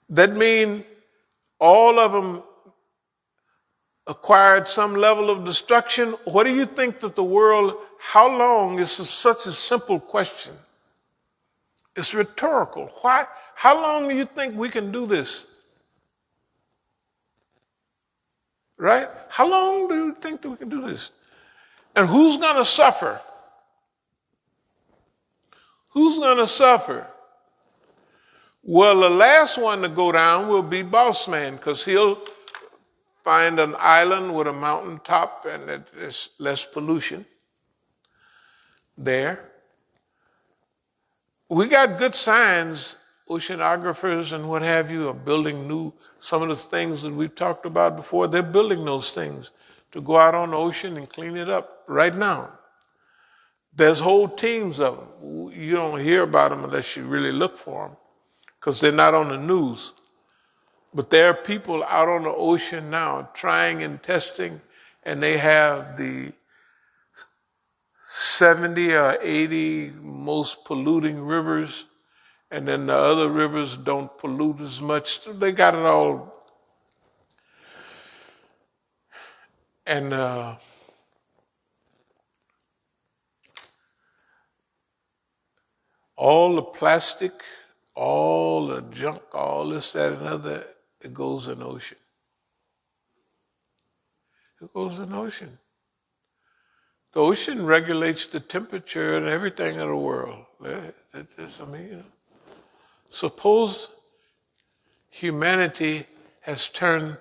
That means all of them acquired some level of destruction. What do you think that the world, how long is such a simple question? It's rhetorical. Why? How long do you think we can do this? Right? How long do you think that we can do this? And who's going to suffer? Who's going to suffer? Well, the last one to go down will be Boss Man, because he'll find an island with a mountain top and there's less pollution there. We got good signs, oceanographers and what have you are building new, some of the things that we've talked about before, they're building those things to go out on the ocean and clean it up right now. There's whole teams of them. You don't hear about them unless you really look for them, because they're not on the news. But there are people out on the ocean now trying and testing, and they have the 70 or 80 most polluting rivers, and then the other rivers don't pollute as much. They got it all. And all the plastic, all the junk, all this, that, and other, it goes in the ocean. It goes in the ocean. The ocean regulates the temperature and everything of the world. Suppose humanity has turned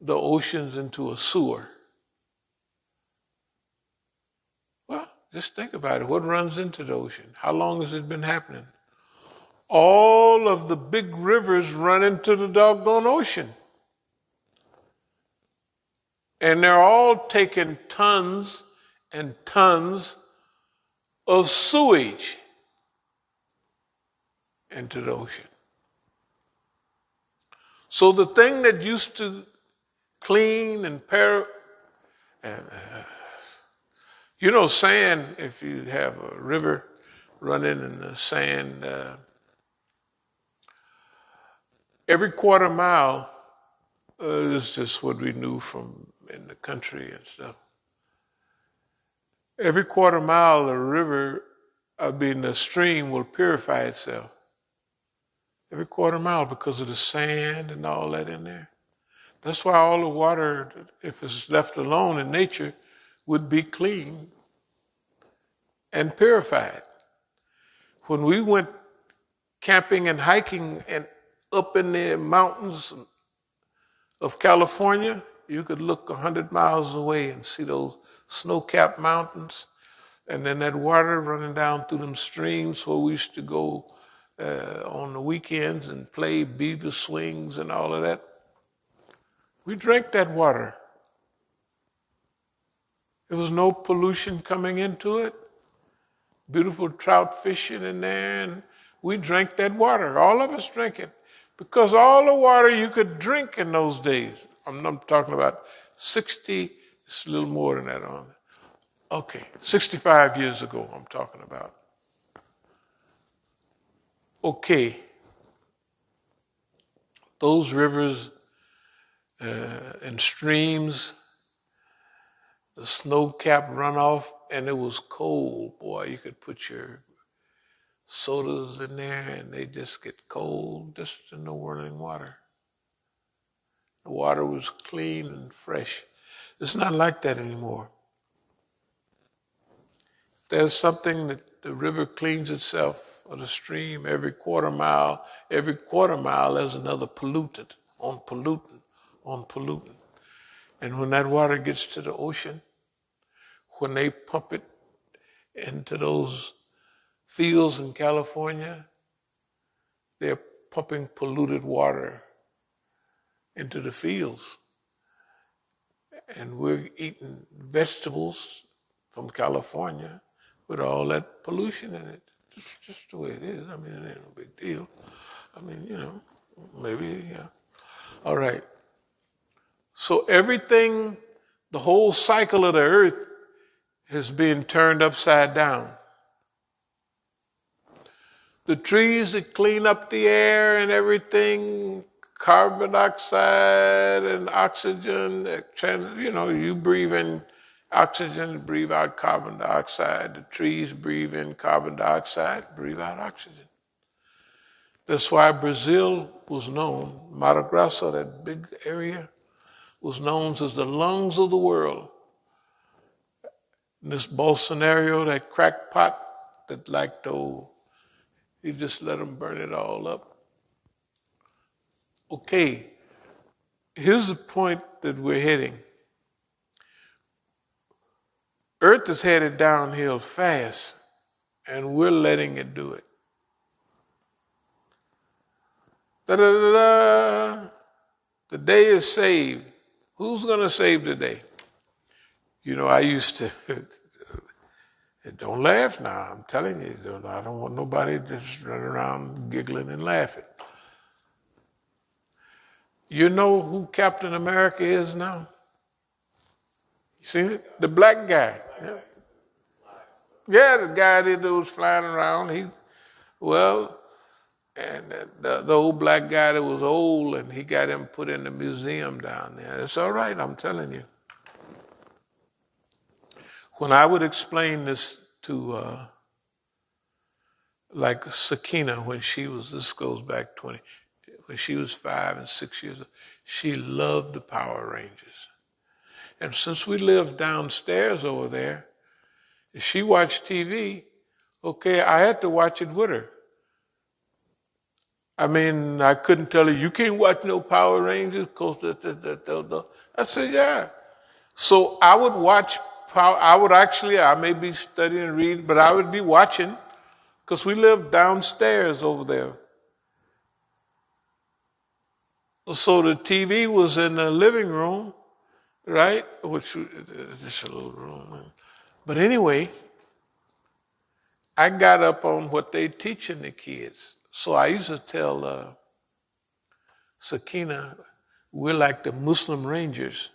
the oceans into a sewer. Well, just think about it. What runs into the ocean? How long has it been happening? All of the big rivers run into the doggone ocean. And they're all taking tons and tons of sewage into the ocean. So the thing that used to clean and sand, if you have a river running in the sand, every quarter mile, this is just what we knew from in the country and stuff. Every quarter mile, the stream will purify itself. Every quarter mile because of the sand and all that in there. That's why all the water, if it's left alone in nature, would be clean and purified. When we went camping and hiking and up in the mountains of California, you could look 100 miles away and see those snow-capped mountains, and then that water running down through them streams where we used to go on the weekends and play beaver swings and all of that. We drank that water. There was no pollution coming into it. Beautiful trout fishing in there, and we drank that water. All of us drank it. Because all the water you could drink in those days, I'm talking about 60, it's a little more than that on it. Okay, 65 years ago I'm talking about. Okay, those rivers and streams, the snow-capped runoff, and it was cold. Boy, you could put your sodas in there and they just get cold, just in the running water. The water was clean and fresh. It's not like that anymore. There's something that the river cleans itself, or the stream, every quarter mile there's another pollutant on pollutant on pollutant. And when that water gets to the ocean, when they pump it into those fields in California, they're pumping polluted water into the fields. And we're eating vegetables from California with all that pollution in it. Just the way it is. I mean, it ain't no big deal. I mean, maybe, yeah. All right. So everything, the whole cycle of the earth is being turned upside down. The trees that clean up the air and everything, carbon dioxide and oxygen, you breathe in oxygen, breathe out carbon dioxide. The trees breathe in carbon dioxide, breathe out oxygen. That's why Brazil was known, Mato Grosso, that big area, was known as the lungs of the world. And this Bolsonaro, that crackpot that liked to, he just let them burn it all up. Okay, here's the point that we're heading. Earth is headed downhill fast, and we're letting it do it. Da-da-da-da. The day is saved. Who's going to save the day? I used to, don't laugh now, I'm telling you. I don't want nobody just running around giggling and laughing. You know who Captain America is now? You see it? The black guy. Yeah, the guy that was flying around. And the old black guy that was old, and he got him put in the museum down there. It's all right, I'm telling you. When I would explain this to, like Sakina, this goes back 20, when she was 5 and 6 years old, she loved the Power Rangers. And since we lived downstairs over there, if she watched TV, okay, I had to watch it with her. I mean, I couldn't tell her, you can't watch no Power Rangers, because I said, yeah. So I would watch I may be studying and reading, but I would be watching, because we lived downstairs over there. So the TV was in the living room, right? Which is just a little room. But anyway, I got up on what they teaching the kids. So I used to tell Sakina, we're like the Muslim Rangers.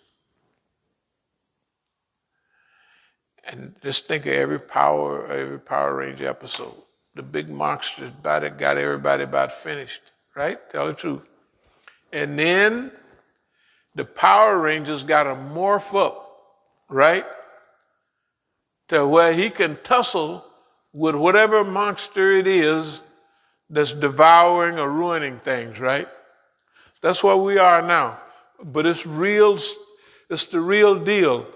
And just think of every Power Ranger episode. The big monsters got everybody about finished, right? Tell the truth. And then the Power Rangers got to morph up, right? To where he can tussle with whatever monster it is that's devouring or ruining things, right? That's what we are now. But it's the real deal.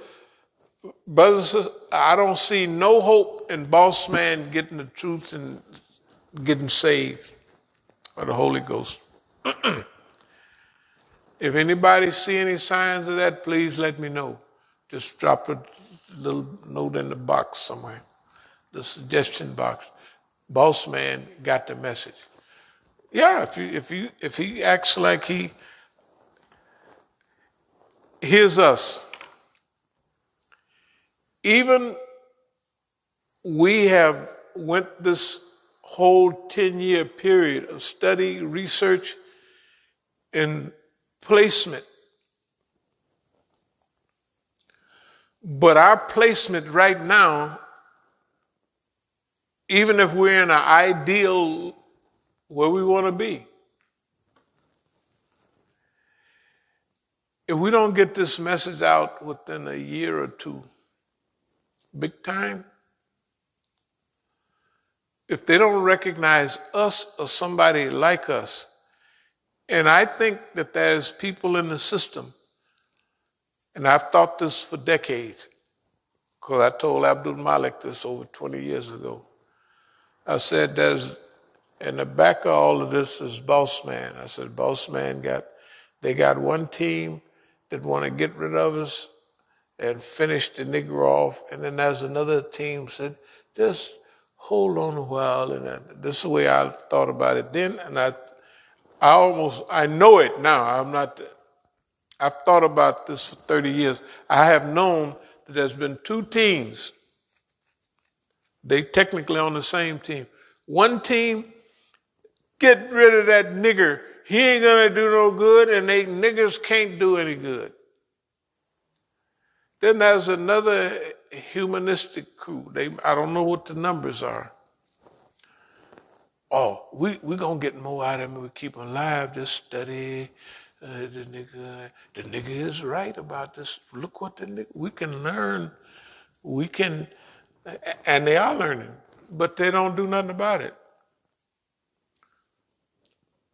Brothers and sisters, I don't see no hope in boss man getting the truth and getting saved by the Holy Ghost. If anybody see any signs of that, please let me know. Just drop a little note in the box somewhere, the suggestion box. Boss man got the message. Yeah, if he acts like he hears us, even we have went this whole 10-year period of study, research, and placement. But our placement right now, even if we're in an ideal where we want to be, if we don't get this message out within a year or two, big time, if they don't recognize us or somebody like us, and I think that there's people in the system, and I've thought this for decades, because I told Abdul Malik this over 20 years ago. I said, in the back of all of this is Boss Man. I said, Boss Man they got one team that want to get rid of us and finish the Negro off. And then there's another team said, just hold on a while. And this is the way I thought about it then. And I know it now. I've thought about this for 30 years. I have known that there's been two teams. They technically on the same team. One team, get rid of that nigger. He ain't gonna do no good, and they niggers can't do any good. Then there's another humanistic crew. I don't know what the numbers are. Oh, we gonna get more out of them if we keep them alive. Just study the nigger. The nigger is right about this. Look what we can learn. And they are learning, but they don't do nothing about it.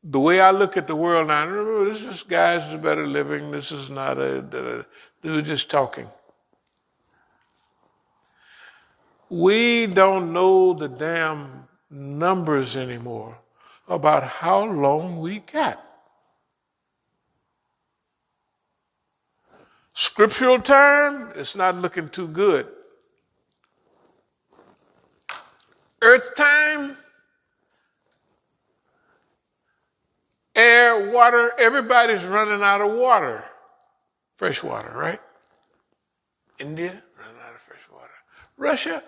The way I look at the world now, remember, this is guys is better living. This is not they were just talking. We don't know the damn numbers anymore about how long we got. Scriptural time, it's not looking too good. Earth time, air, water, everybody's running out of water. Fresh water, right? India, running out of fresh water. Russia,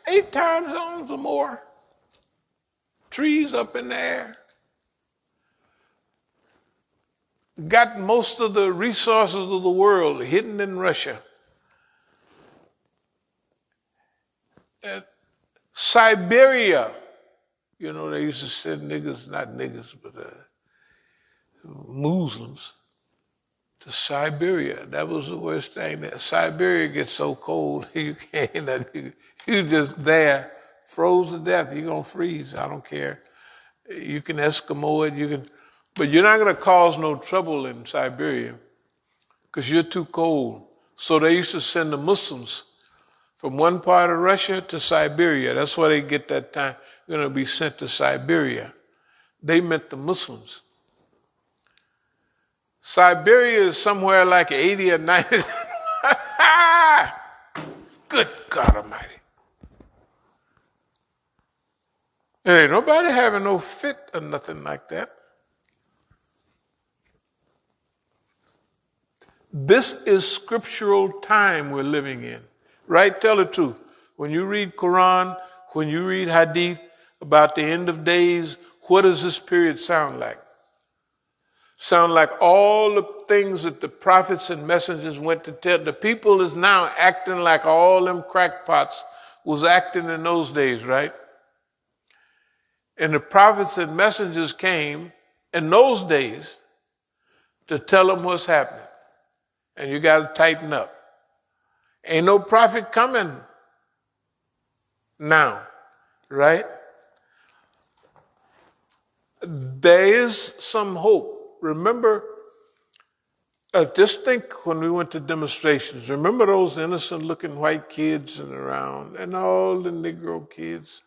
8 time zones or more. Trees up in the air. Got most of the resources of the world hidden in Russia. Siberia, they used to send niggas, not niggas, but Muslims to Siberia. That was the worst thing. Siberia gets so cold, you can't, you just there, froze to death. You're going to freeze. I don't care. You can Eskimo it, but you're not going to cause no trouble in Siberia because you're too cold. So they used to send the Muslims from one part of Russia to Siberia. That's why they get that time. Going to be sent to Siberia. They meant the Muslims. Siberia is somewhere like 80 or 90. Good God Almighty. There ain't nobody having no fit or nothing like that. This is scriptural time we're living in. Right? Tell the truth. When you read Quran, when you read Hadith about the end of days, what does this period sound like? Sound like all the things that the prophets and messengers went to tell. The people is now acting like all them crackpots was acting in those days, right? And the prophets and messengers came in those days to tell them what's happening. And you got to tighten up. Ain't no prophet coming now, right? There is some hope. Remember, just think when we went to demonstrations. Remember those innocent-looking white kids and around, and all the Negro kids.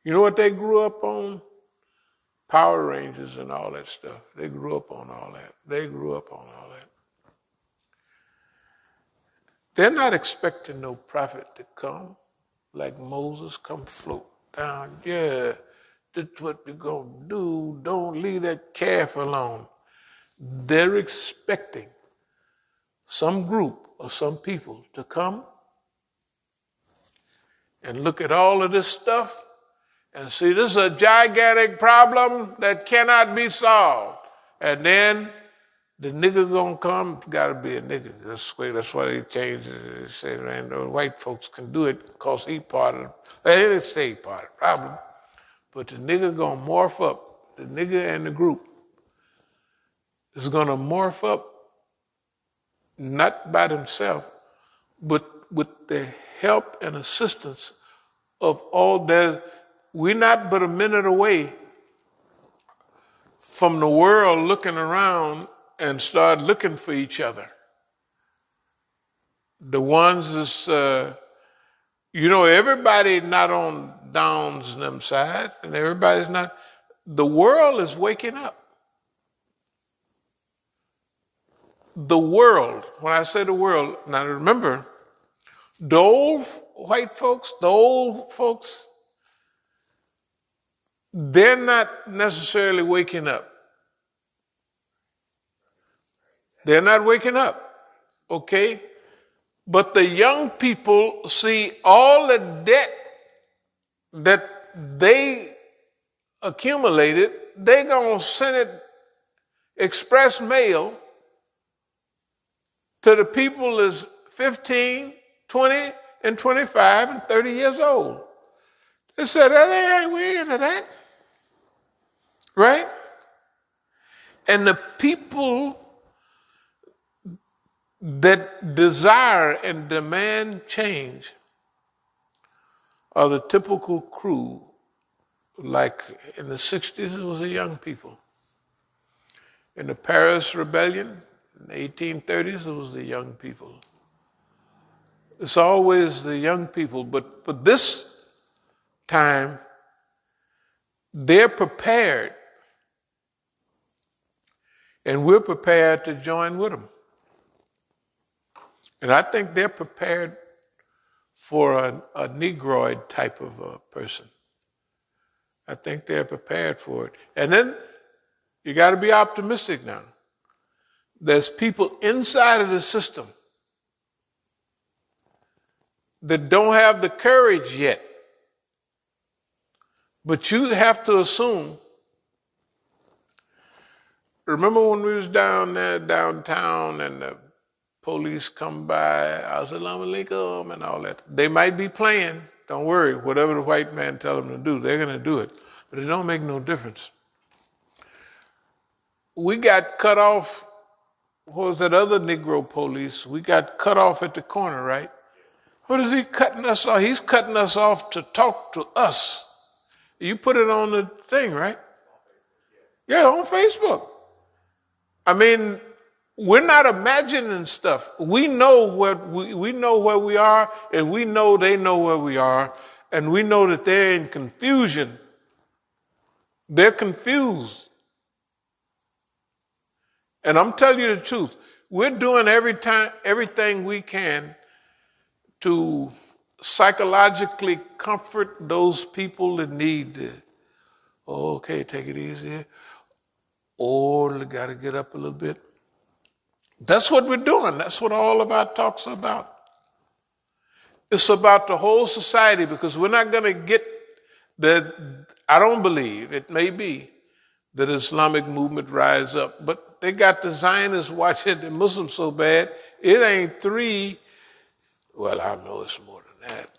You know what they grew up on? Power Rangers and all that stuff. They grew up on all that. They grew up on all that. They're not expecting no prophet to come like Moses, come float down. Yeah, that's what we're going to do. Don't leave that calf alone. They're expecting some group or some people to come and look at all of this stuff and see this is a gigantic problem that cannot be solved. And then the nigga gonna come, gotta be a nigga. That's why they changed it. They say, man, the white folks can do it because he part of they didn't say part of the problem. But the nigga gonna morph up. The nigga and the group is gonna morph up, not by themselves, but with the help and assistance of all that. We're not but a minute away from the world looking around and start looking for each other. The ones that's, everybody not on Downs and them side, and everybody's not. The world is waking up. The world, when I say the world, now remember, the old white folks, they're not necessarily waking up. They're not waking up, okay? But the young people see all the debt that they accumulated, they're going to send it express mail to the people that's 15, 20, and 25, and 30 years old. They said, we into that, right? And the people that desire and demand change are the typical crew. Like in the 60s, it was the young people. In the Paris Rebellion, in the 1830s, it was the young people. It's always the young people, but this time, they're prepared, and we're prepared to join with them. And I think they're prepared for a Negroid type of a person. I think they're prepared for it. And then you got to be optimistic now. There's people inside of the system that don't have the courage yet. But you have to assume, remember when we was down there downtown and the police come by, As-salamu alaykum and all that. They might be playing, don't worry, whatever the white man tell them to do, they're going to do it. But it don't make no difference. We got cut off, what was that other Negro police? We got cut off at the corner, right? What is he cutting us off? He's cutting us off to talk to us. You put it on the thing, right? Yeah, on Facebook. I mean, we're not imagining stuff. We know we know where we are, and we know they know where we are, and we know that they're in confusion. They're confused. And I'm telling you the truth. We're doing everything we can to psychologically comfort those people that need to, okay, take it easy. Or got to get up a little bit. That's what we're doing. That's what all of our talks are about. It's about the whole society, because we're not going to get I don't believe, it may be, that Islamic movement rise up, but they got the Zionists watching the Muslims so bad, it ain't 3. Well, I know it's more than that.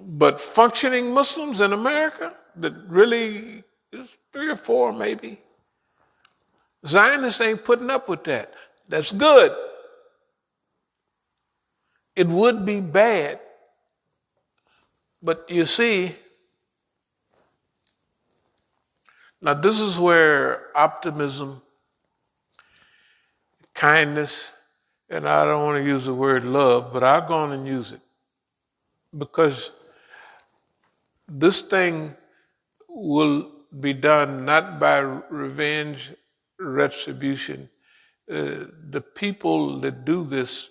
But functioning Muslims in America, that really is 3 or 4 maybe. Zionists ain't putting up with that. That's good. It would be bad. But you see, now this is where optimism, kindness, and I don't want to use the word love, but I'll go on and use it. Because this thing will be done not by revenge, retribution. The people that do this,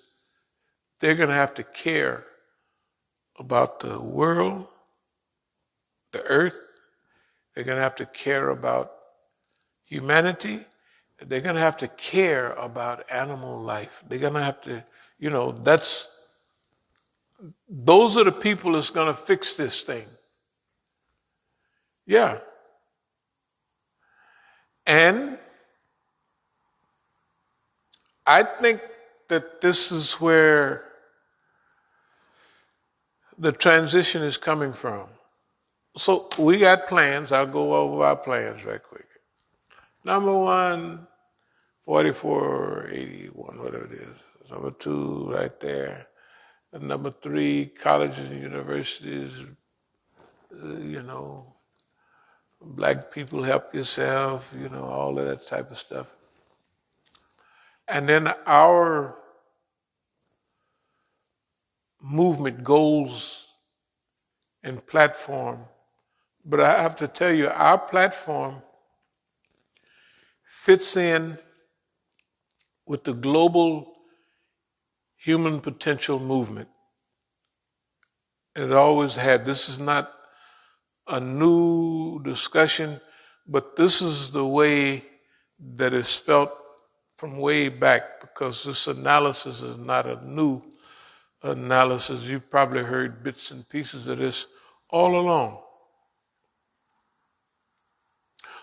they're going to have to care about the world, the earth. They're going to have to care about humanity. They're going to have to care about animal life. They're going to have to, those are the people that's going to fix this thing. Yeah. And I think that this is where the transition is coming from. So we got plans. I'll go over our plans right quick. Number 1, 4481, whatever it is. Number 2, right there. And number 3, colleges and universities, black people help yourself, all of that type of stuff. And then our movement goals and platform. But I have to tell you, our platform fits in with the global human potential movement. It always had. This is not a new discussion, but this is the way that it's felt from way back, because this analysis is not a new analysis. You've probably heard bits and pieces of this all along.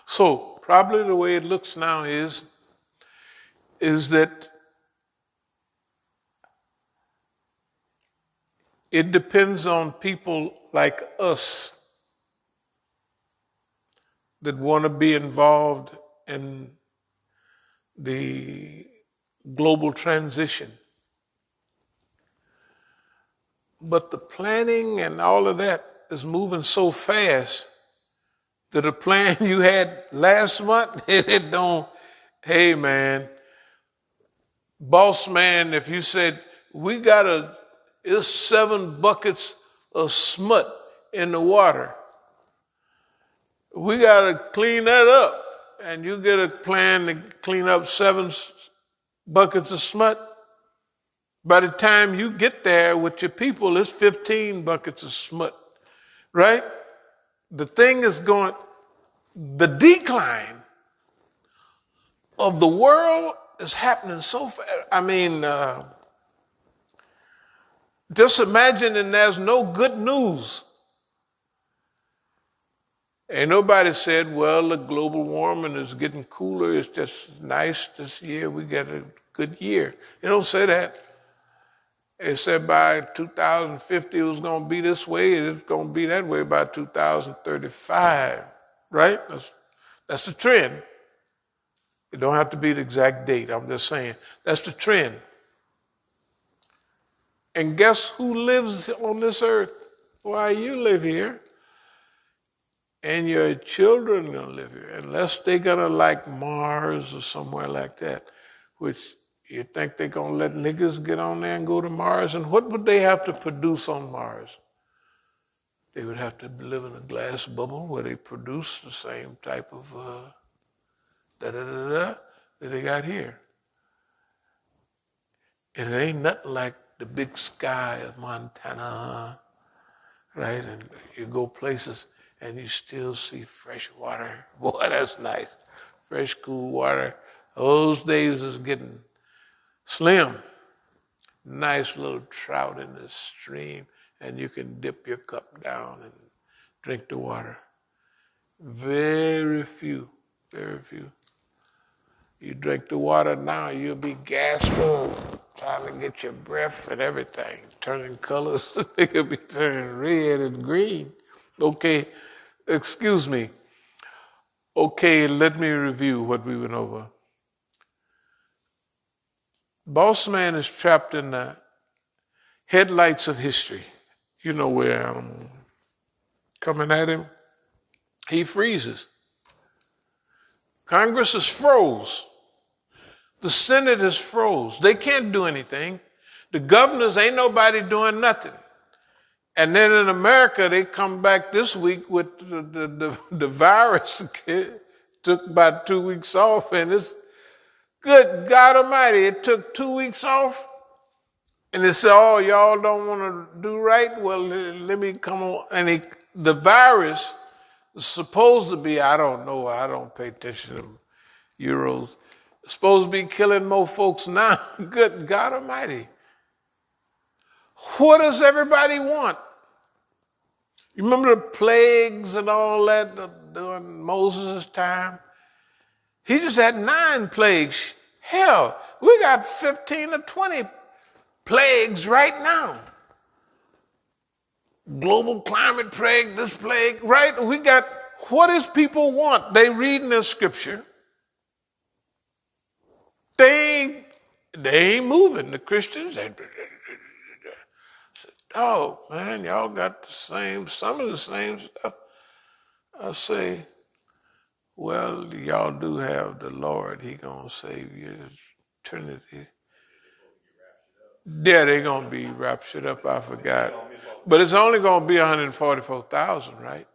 So probably the way it looks now is that it depends on people like us that want to be involved in the global transition. But the planning and all of that is moving so fast that a plan you had last month, it don't, hey man, boss man, if you said, it's 7 buckets of smut in the water, we got to clean that up, and you get a plan to clean up 7 buckets of smut, by the time you get there with your people, it's 15 buckets of smut, right? The thing is going, the decline of the world is happening so fast. I mean, just imagine, and there's no good news. Ain't nobody said, well, the global warming is getting cooler. It's just nice this year. We got a good year. You don't say that. It said by 2050 it was going to be this way, and it's going to be that way by 2035, right? That's the trend. It don't have to be the exact date. I'm just saying that's the trend. And guess who lives on this earth? Why, you live here. And your children are going to live here, unless they're going to like Mars or somewhere like that, which you think they're going to let niggas get on there and go to Mars? And what would they have to produce on Mars? They would have to live in a glass bubble where they produce the same type of that they got here. And it ain't nothing like the big sky of Montana, right? And you go places and you still see fresh water. Boy, that's nice. Fresh, cool water. Those days is getting slim. Nice little trout in the stream, and you can dip your cup down and drink the water. Very few, very few. You drink the water now, you'll be gasping, trying to get your breath and everything, turning colors. It could be turning red and green. Okay, excuse me. Okay, let me review what we went over. Boss man is trapped in the headlights of history. You know where I'm coming at him? He freezes. Congress is froze. The Senate is froze. They can't do anything. The governors, ain't nobody doing nothing. And then in America, they come back this week with the virus. Took about 2 weeks off, and it's, good God Almighty, it took 2 weeks off. And they said, oh, y'all don't want to do right? Well, let me come on. And the virus is supposed to be, I don't know, I don't pay attention to Euros. It's supposed to be killing more folks now. Good God Almighty. What does everybody want? You remember the plagues and all that during Moses' time? He just had 9 plagues. Hell, we got 15 or 20 plagues right now. Global climate plague, this plague, right? We got, what does people want? They read in the scripture. They ain't moving. The Christians, oh man, y'all got the same, some of the same stuff. I say, well, y'all do have the Lord. He gonna save you. Trinity. Yeah, they gonna be raptured up. I forgot, but it's only gonna be 144,000, right?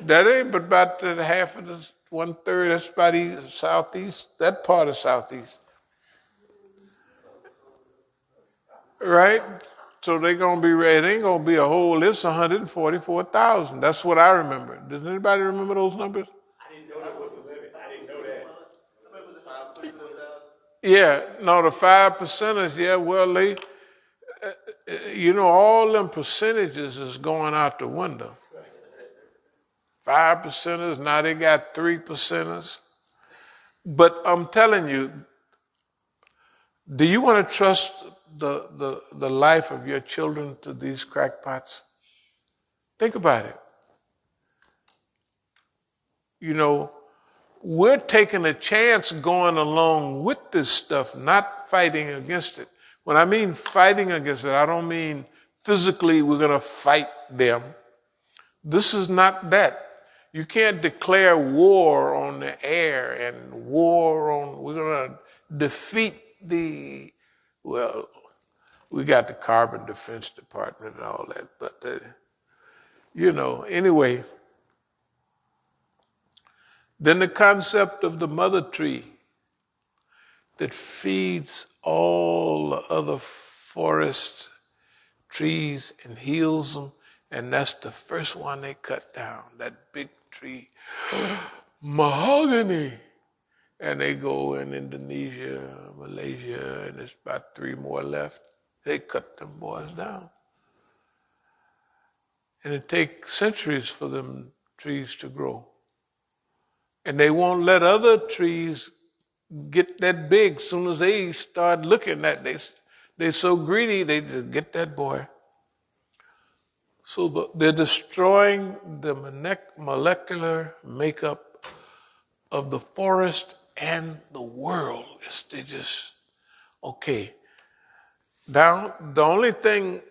That ain't but about the half of the 1/3. That's about the southeast. That part of southeast, right? So they gonna be ready. It ain't gonna be a whole list. 144,000. That's what I remember. Does anybody remember those numbers? I didn't know that was the limit. I didn't know that. Yeah, no, the 5%ers. Yeah, well, they, all them percentages is going out the window. 5%ers. Now they got 3%ers. But I'm telling you, do you want to trust the life of your children to these crackpots? Think about it. We're taking a chance going along with this stuff, not fighting against it. When I mean fighting against it, I don't mean physically we're going to fight them. This is not that. You can't declare war on the air and we're going to defeat we got the Carbon Defense Department and all that, but, anyway. Then the concept of the mother tree that feeds all the other forest trees and heals them, and that's the first one they cut down, that big tree, mahogany. And they go in Indonesia, Malaysia, and there's about 3 more left. They cut them boys down. And it takes centuries for them trees to grow. And they won't let other trees get that big. As soon as they start looking at it, they're so greedy, they just get that boy. So they're destroying the molecular makeup of the forest and the world. They just, okay. Now, the only thing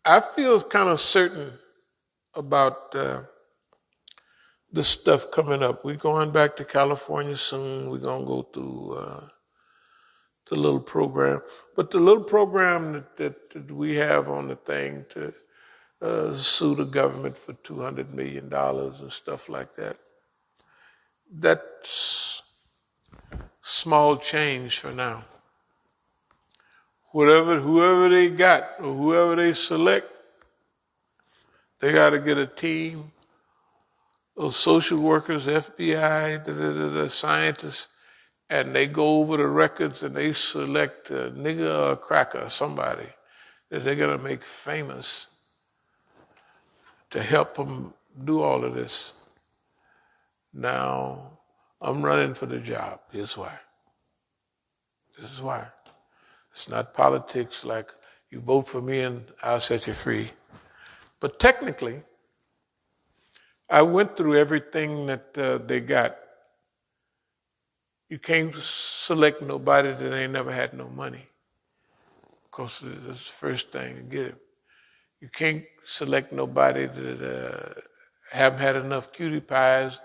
I feel is kind of certain about this stuff coming up. We're going back to California soon. We're going to go through the little program. But the little program that we have on the thing to sue the government for $200 million and stuff like that, that's small change for now. Whoever they got or whoever they select, they got to get a team of social workers, FBI, scientists, and they go over the records and they select a nigger or a cracker, somebody that they're going to make famous to help them do all of this. Now, I'm running for the job. Here's why. This is why. It's not politics like you vote for me and I'll set you free. But technically, I went through everything that they got. You can't select nobody that ain't never had no money. Because that's the first thing to get it. You can't select nobody that haven't had enough cutie pies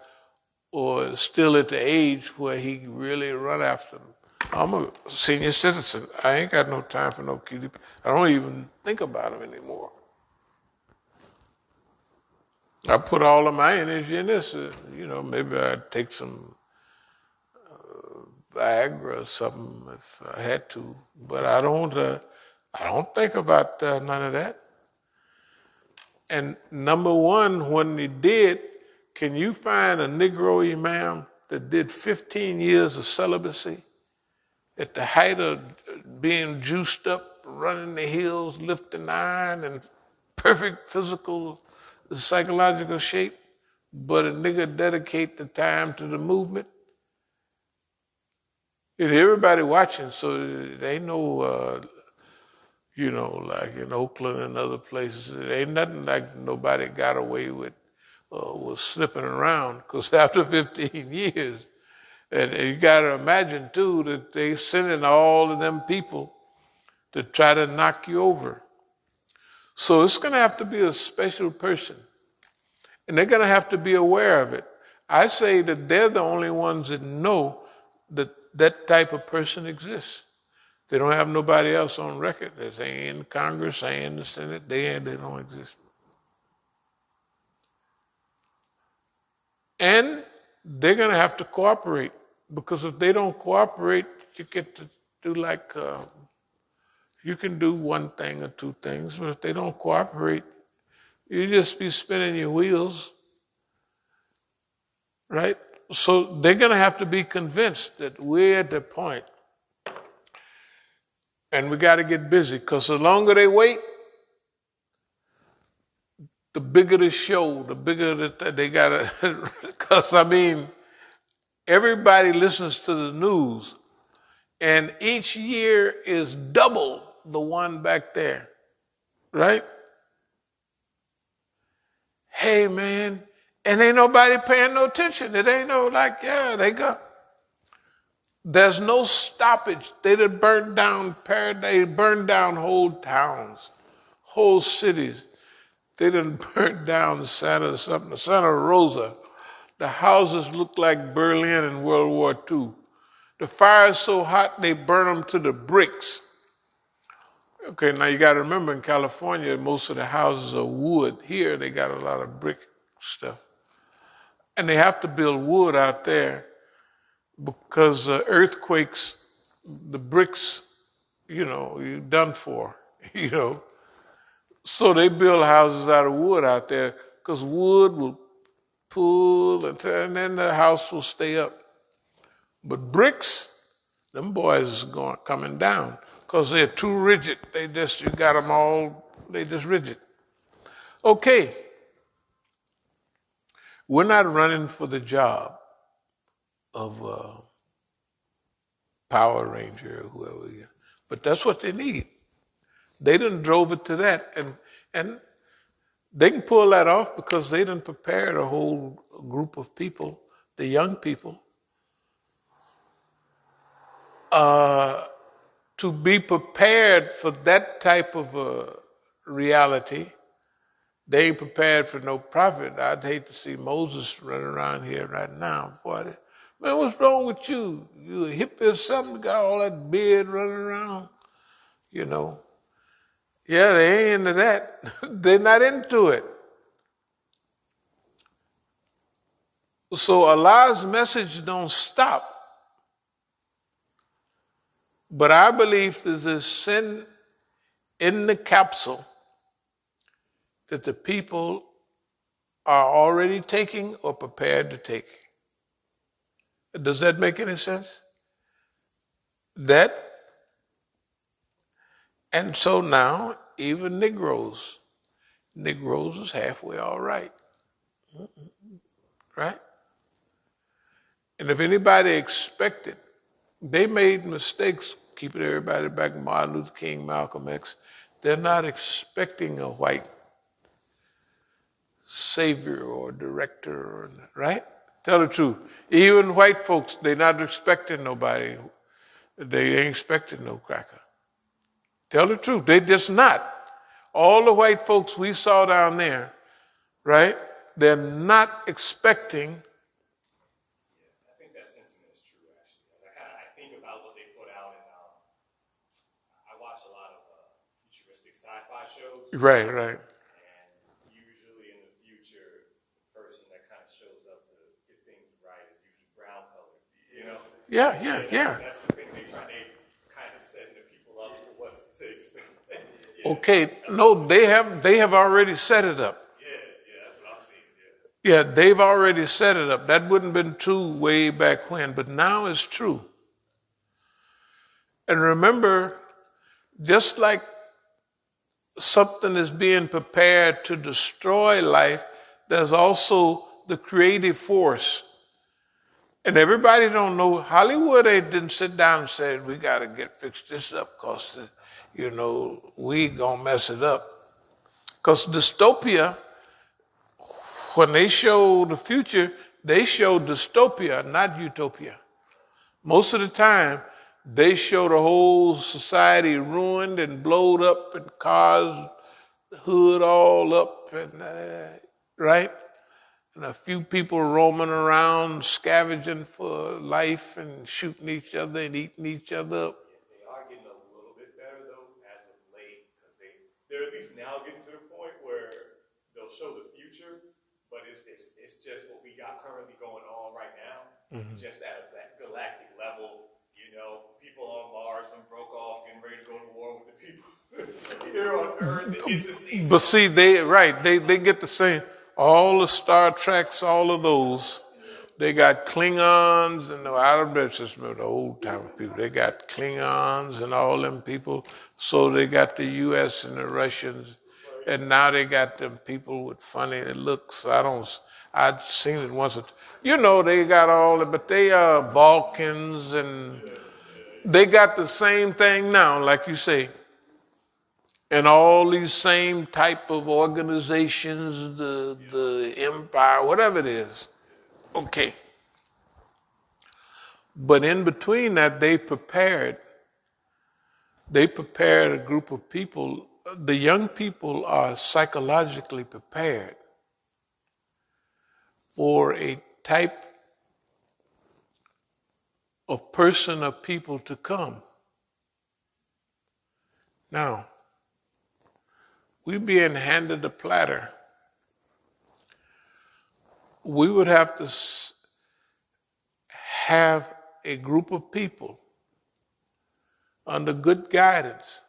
or is still at the age where he really run after them. I'm a senior citizen. I ain't got no time for no cutie pie. I don't even think about them anymore. I put all of my energy in this. Maybe I'd take some Viagra or something if I had to, but I don't think about none of that. And number one, when he did, can you find a Negro imam that did 15 years of celibacy at the height of being juiced up, running the hills, lifting iron, and perfect physical, psychological shape, but a nigga dedicate the time to the movement? And everybody watching, so they know, like in Oakland and other places, it ain't nothing like nobody got away with was slipping around. Because after 15 years, and you got to imagine too that they sending all of them people to try to knock you over. So it's going to have to be a special person, and they're going to have to be aware of it. I say that they're the only ones that know that that type of person exists. They don't have nobody else on record. They ain't in Congress, they ain't in the Senate, they don't exist. And they're going to have to cooperate, because if they don't cooperate, you get to do you can do one thing or two things, but if they don't cooperate, you just be spinning your wheels, right? So they're going to have to be convinced that we're at the point, and we got to get busy, because the longer they wait, the bigger the show, the bigger that they got to, because everybody listens to the news, and each year is double the one back there, right? Hey, man, and ain't nobody paying no attention. It ain't no they go. There's no stoppage. They done burned down paradise, burned down whole towns, whole cities. They done burned down Santa Rosa. The houses look like Berlin in World War II. The fire's so hot they burn them to the bricks. Okay, now you got to remember, in California, most of the houses are wood. Here, they got a lot of brick stuff. And they have to build wood out there because earthquakes, the bricks, you're done for, So they build houses out of wood out there because wood will pull and then the house will stay up. But bricks, them boys is coming down because they're too rigid. You got them all, they just rigid. Okay, we're not running for the job of Power Ranger or whoever, but that's what they need. They done drove it to that, and they can pull that off because they done prepared a whole group of people, the young people, to be prepared for that type of reality. They ain't prepared for no prophet. I'd hate to see Moses running around here right now. Boy, man, what's wrong with you? You a hippie or something? Got all that beard running around? Yeah, they ain't into that. They're not into it. So Allah's message don't stop. But I believe there's a sin in the capsule that the people are already taking or prepared to take. Does that make any sense? And so now, even Negroes is halfway all right. Right? And if anybody expected, they made mistakes keeping everybody back, Martin Luther King, Malcolm X. They're not expecting a white savior or director, right? Tell the truth. Even white folks, they're not expecting nobody. They ain't expecting no cracker. Tell the truth. They just not. All the white folks we saw down there, right? They're not expecting. I think that sentiment is true, actually. I think about what they put out, and I watch a lot of futuristic sci-fi shows. Right, right. And usually in the future, the person that kind of shows up to get things right is usually brown colored. You know? Yeah. That's the thing they kind of setting the people up for what's to expect. Okay, no, they have already set it up. Yeah, that's what I'm seeing. Yeah, they've already set it up. That wouldn't have been true way back when, but now it's true. And remember, just like something is being prepared to destroy life, there's also the creative force. And everybody don't know. Hollywood, they didn't sit down and say, we got to fix this up because, we going to mess it up. Because dystopia, when they show the future, they show dystopia, not utopia. Most of the time, they show the whole society ruined and blowed up and cars, hood all up, and right? And a few people roaming around, scavenging for life and shooting each other and eating each other up. They are getting a little bit better, though, as of late, because they're at least now getting to the point where they'll show the future, but it's just what we got currently going on right now, just at a galactic level. People on Mars and broke off, getting ready to go to war with the people here on Earth. But see, they get the same. All the Star Treks, all of those, they got Klingons and the old time people. They got Klingons and all them people. So they got the U.S. and the Russians, and now they got them people with funny looks. I'd seen it once. They got all it, but they are Vulcans, and they got the same thing now, like you say. And all these same type of organizations, the empire, whatever it is. Okay. But in between that, they prepared a group of people. The young people are psychologically prepared for a type of person of people to come. Now, we being handed a platter, we would have to have a group of people under good guidance,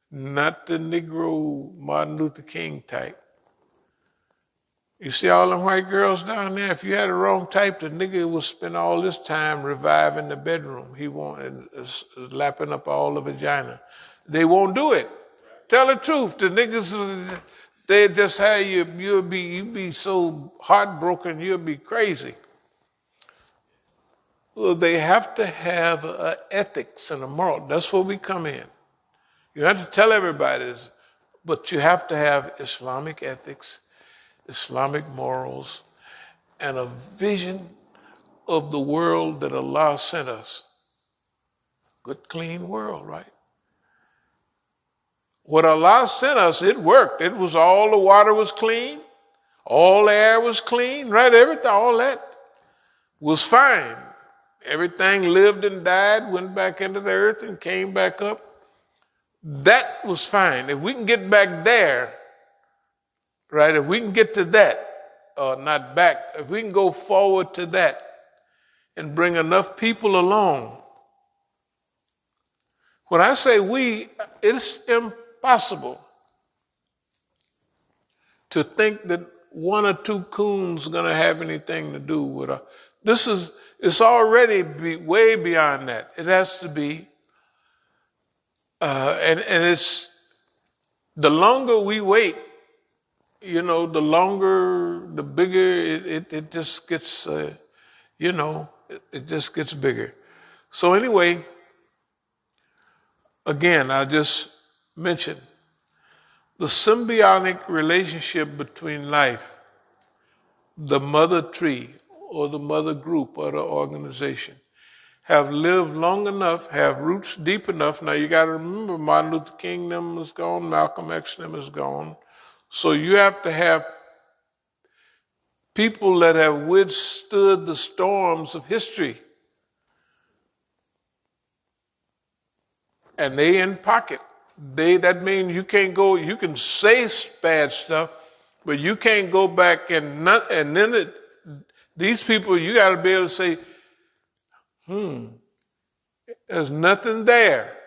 not the Negro Martin Luther King type. You see all them white girls down there? If you had the wrong type, the nigga will spend all this time reviving the bedroom. He won't, lapping up all the vagina. They won't do it. Tell the truth. The niggas, they just have you. You'll be so heartbroken. You'll be crazy. Well, they have to have ethics and a moral. That's where we come in. You have to tell everybody this, but you have to have Islamic ethics, Islamic morals, and a vision of the world that Allah sent us. Good, clean world, right? What Allah sent us, it worked. It was all the water was clean, all the air was clean, right? Everything, all that was fine. Everything lived and died, went back into the earth and came back up. That was fine. If we can get back there, right? If we can get to that, not back, if we can go forward to that and bring enough people along. When I say we, it's impossible to think that one or two coons are going to have anything to do with us. It's already way beyond that. It has to be, and it's, the longer we wait, the bigger it just gets, it just gets bigger. So anyway, again, I just mentioned the symbiotic relationship between life, the mother tree or the mother group or the organization, have lived long enough, have roots deep enough. Now you got to remember Martin Luther King them is gone, Malcolm X them is gone. So you have to have people that have withstood the storms of history. And they in pocket. That means you can't go, you can say bad stuff, but you can't go back and then these people, you got to be able to say, there's nothing there.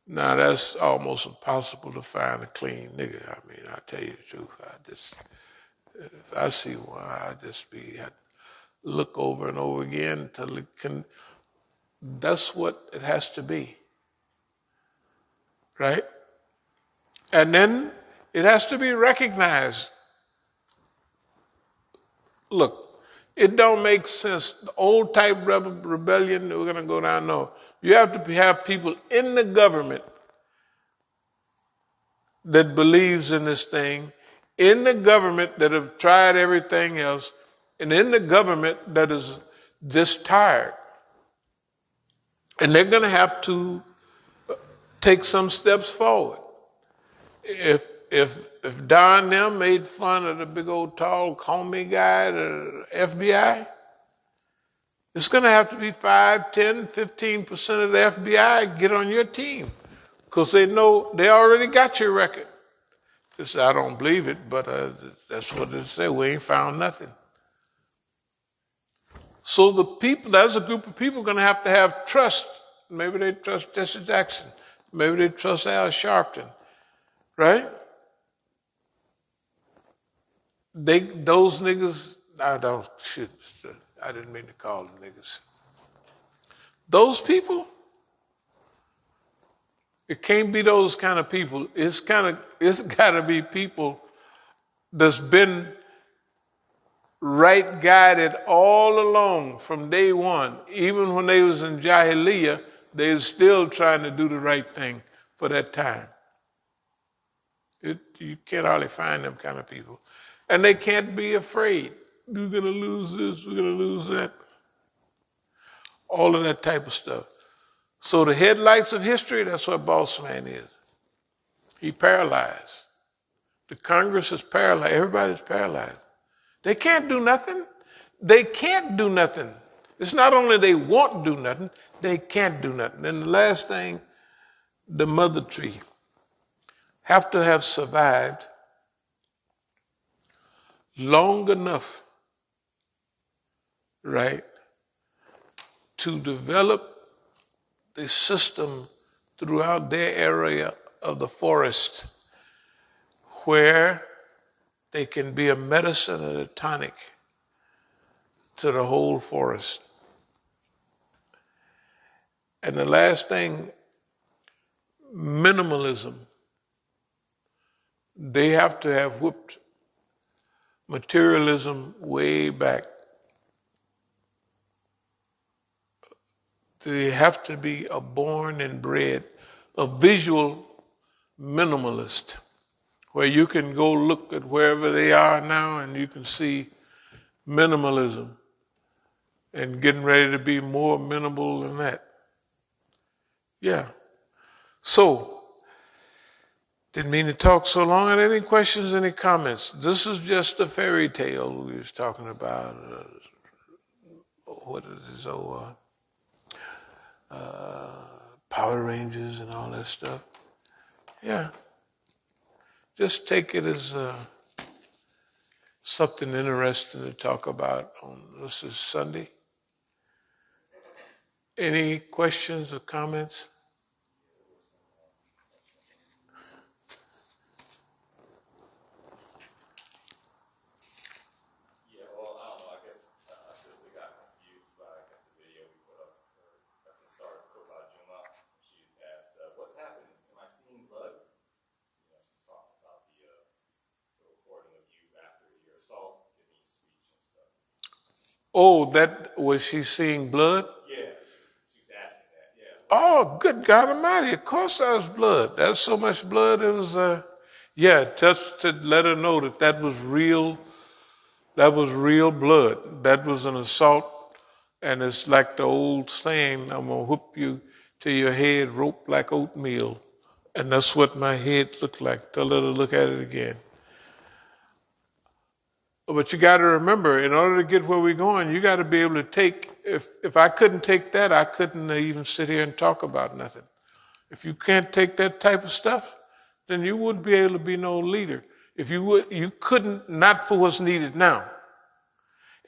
Now that's almost impossible to find a clean nigga. I mean, I tell you the truth. If I see one, I look over and over again until it can. That's what it has to be, right? And then it has to be recognized. Look, it don't make sense. The old type rebellion, we're going to go down. No, you have to have people in the government that believes in this thing, in the government that have tried everything else, and in the government that is just tired. And they're going to have to take some steps forward. If Don them made fun of the big old tall comey guy, the FBI, it's going to have to be 5, 10, 15% of the FBI get on your team because they know they already got your record. I don't believe it, but that's what it said. We ain't found nothing. So the people, there's a group of people going to have trust. Maybe they trust Jesse Jackson. Maybe they trust Al Sharpton, right? Those niggas, I didn't mean to call them niggas. Those people, it can't be those kind of people. It's got to be people that's been right guided all along from day one. Even when they was in Jahiliyyah, they was still trying to do the right thing for that time. You can't hardly find them kind of people. And they can't be afraid. We're going to lose this, we're going to lose that. All of that type of stuff. So the headlights of history, that's what Boss Man is. He paralyzed. The Congress is paralyzed. Everybody's paralyzed. They can't do nothing. They can't do nothing. It's not only they won't do nothing, they can't do nothing. And the last thing, the mother tree have to have survived long enough, right, to develop the system throughout their area of the forest where they can be a medicine and a tonic to the whole forest. And the last thing, minimalism. They have to have whipped materialism way back. They have to be a born and bred, a visual minimalist, where you can go look at wherever they are now and you can see minimalism and getting ready to be more minimal than that. Yeah. So, didn't mean to talk so long. Are there any questions, any comments? This is just a fairy tale we was talking about. What is this? Power Rangers and all that stuff. Yeah. Just take it as something interesting to talk about on this is Sunday. Any questions or comments? Yeah, well, I don't know. I guess my sister got confused by the video we put up at the start of Kota Juma. She asked, "What's happening? Am I seeing blood?" She's talking about the recording of you after your assault, giving you speech and stuff. Oh, that was she seeing blood? Yeah, she was asking that. Yeah. Oh, good God Almighty! Of course, that was blood. That's so much blood. It was, yeah, just to let her know that that was real. That was real blood. That was an assault, and it's like the old saying, "I'm gonna whoop you till your head rope like oatmeal," and that's what my head looked like. Tell her to look at it again. But you got to remember, in order to get where we're going, you got to be able to take. If I couldn't take that, I couldn't even sit here and talk about nothing. If you can't take that type of stuff, then you wouldn't be able to be no leader. If you would, you couldn't, not for what's needed now.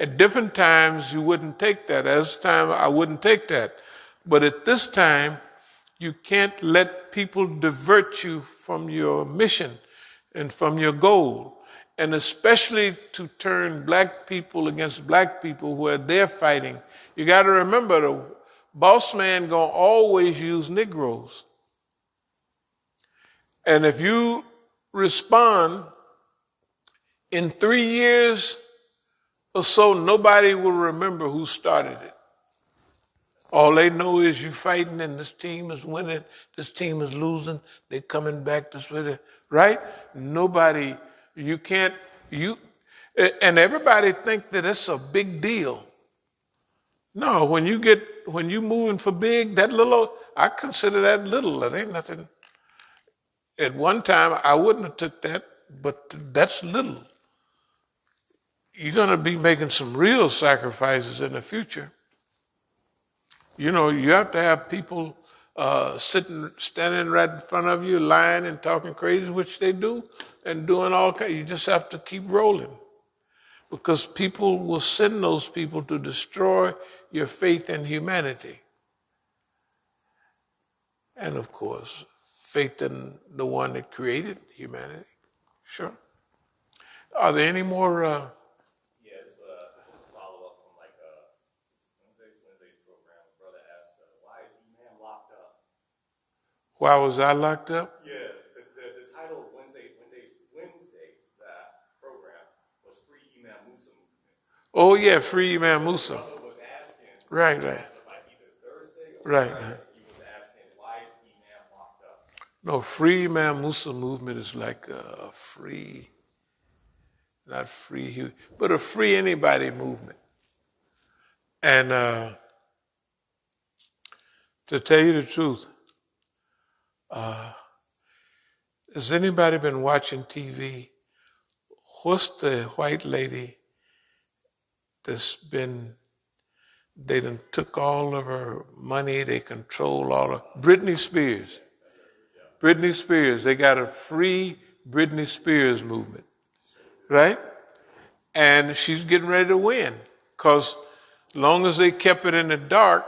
At different times, you wouldn't take that. At this time, I wouldn't take that. But at this time, you can't let people divert you from your mission and from your goal. And especially to turn black people against black people where they're fighting. You got to remember, the boss man gonna always use Negroes. And if you respond in 3 years or so, nobody will remember who started it. All they know is you fighting and this team is winning, this team is losing, they're coming back this way, right? Nobody, you can't, and everybody think that it's a big deal. No, when you moving for big, that little, I consider that little. It ain't nothing. At one time, I wouldn't have took that, but that's little. You're going to be making some real sacrifices in the future. You know, you have to have people standing right in front of you, lying and talking crazy, which they do, and doing all kinds. You just have to keep rolling, because people will send those people to destroy your faith in humanity. And of course, faith in the one that created humanity. Sure. Are there any more? Yeah, it's a follow up from Wednesday's program. Brother asked, why is Imam locked up? Why was I locked up? Yeah, the title of Wednesday that program was Free Imam Musa Movement. Oh yeah, free Imam Musa. Brother was asking, Right. like either Thursday or Right. Friday, he was asking, why is Imam locked up? No, free Imam Musa movement is like a free, not free, but a free anybody movement. And to tell you the truth, has anybody been watching TV? What's the white lady they done took all of her money, they control all of, Britney Spears. Britney Spears, they got a free Britney Spears movement, right? And she's getting ready to win, because long as they kept it in the dark,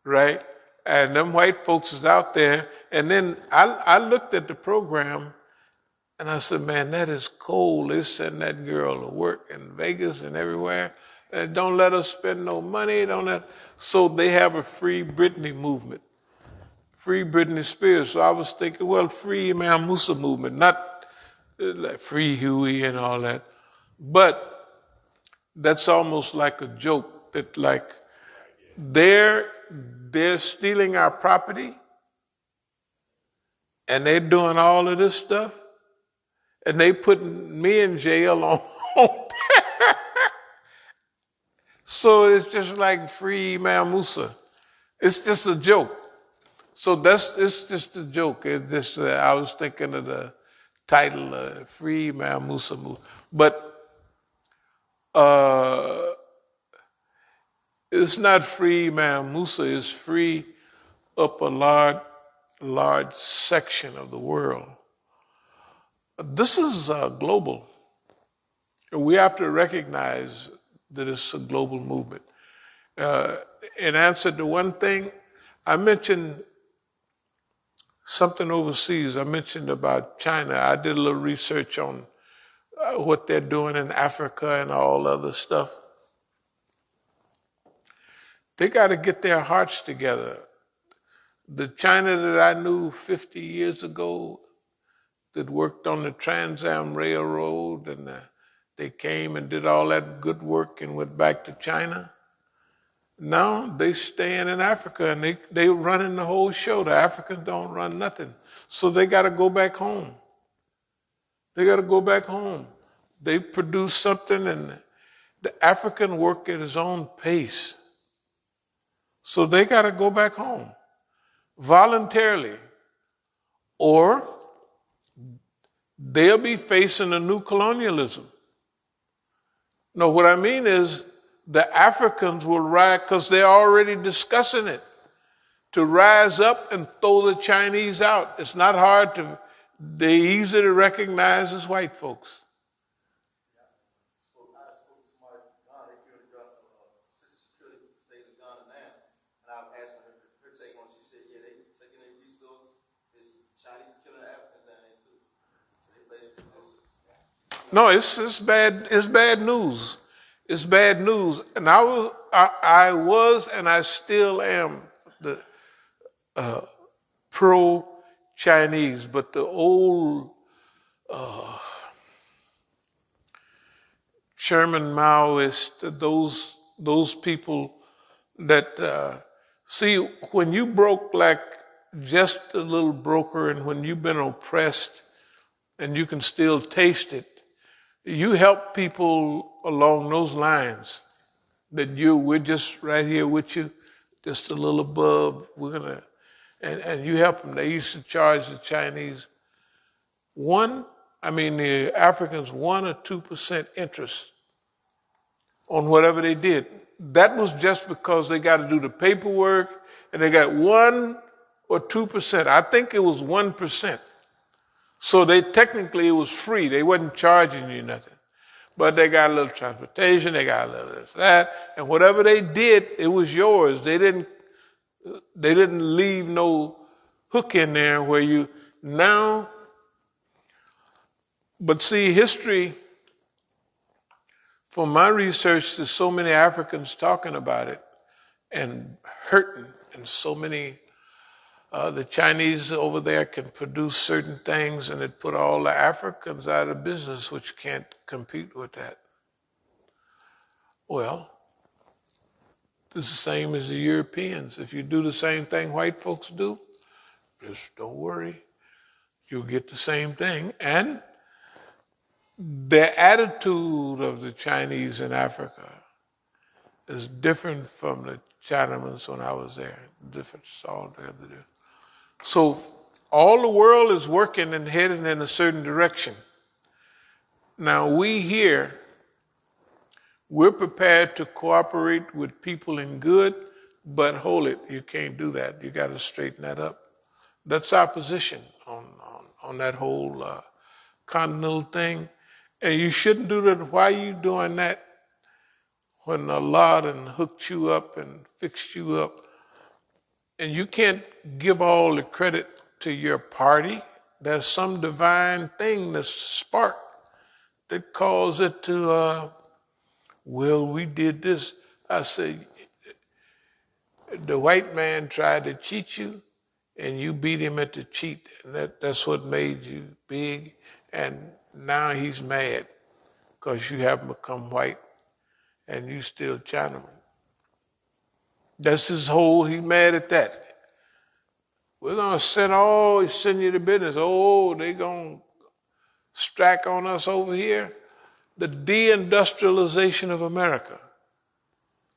right? And them white folks is out there. And then I looked at the program and I said, man, that is cold. They send that girl to work in Vegas and everywhere. And don't let her spend no money. So they have a free Britney movement. Free Britney Spears. So I was thinking, well, free Imam Musa movement, not like free Huey and all that. But that's almost like a joke that like they're stealing our property and they're doing all of this stuff and they putting me in jail on So it's just like free Imam Musa. It's just a joke. So it's just a joke. I was thinking of the title, Free Imam Musa. But it's not free Imam Musa, it's free up a large section of the world. This is global. We have to recognize that it's a global movement. In answer to one thing, I mentioned something overseas. I mentioned about China. I did a little research on what they're doing in Africa and all other stuff. They got to get their hearts together. The China that I knew 50 years ago that worked on the Trans Am Railroad and They came and did all that good work and went back to China. Now they staying in Africa and they running the whole show. The Africans don't run nothing. So they got to go back home. They got to go back home. They produce something and the African work at his own pace. So they got to go back home voluntarily, or they'll be facing a new colonialism. No, what I mean is the Africans will rise, because they're already discussing it, to rise up and throw the Chinese out. It's not hard to, they're easy to recognize as white folks. No, it's bad. It's bad news. It's bad news. And I was, and I still am the pro-Chinese. But the old Sherman Maoist, those people that see, when you broke like just a little broker, and when you've been oppressed, and you can still taste it. You help people along those lines, that we're just right here with you, just a little above. And you help them. They used to charge the Chinese the Africans 1 or 2% interest on whatever they did. That was just because they got to do the paperwork, and they got 1 or 2%. I think it was 1%. So technically it was free. They wasn't charging you nothing. But they got a little transportation, they got a little this, that, and whatever they did, it was yours. They didn't leave no hook in there where you now. But see, history, from my research, there's so many Africans talking about it and hurting, and so many. The Chinese over there can produce certain things, and it put all the Africans out of business, which can't compete with that. Well, it's the same as the Europeans. If you do the same thing white folks do, just don't worry. You'll get the same thing. And the attitude of the Chinese in Africa is different from the Chinamen when I was there. Different, it's altogether different. So all the world is working and heading in a certain direction. Now we here, we're prepared to cooperate with people in good, but hold it, you can't do that. You got to straighten that up. That's our position on that whole continental thing. And you shouldn't do that. Why are you doing that when Allah done hooked you up and fixed you up? And you can't give all the credit to your party. There's some divine thing, this spark, that calls it to, we did this. I say, the white man tried to cheat you, and you beat him at the cheat. And that's what made you big. And now he's mad because you haven't become white, and you still Chinaman. That's he's mad at that. We're going to send you to business. Oh, they're going to strike on us over here. The deindustrialization of America,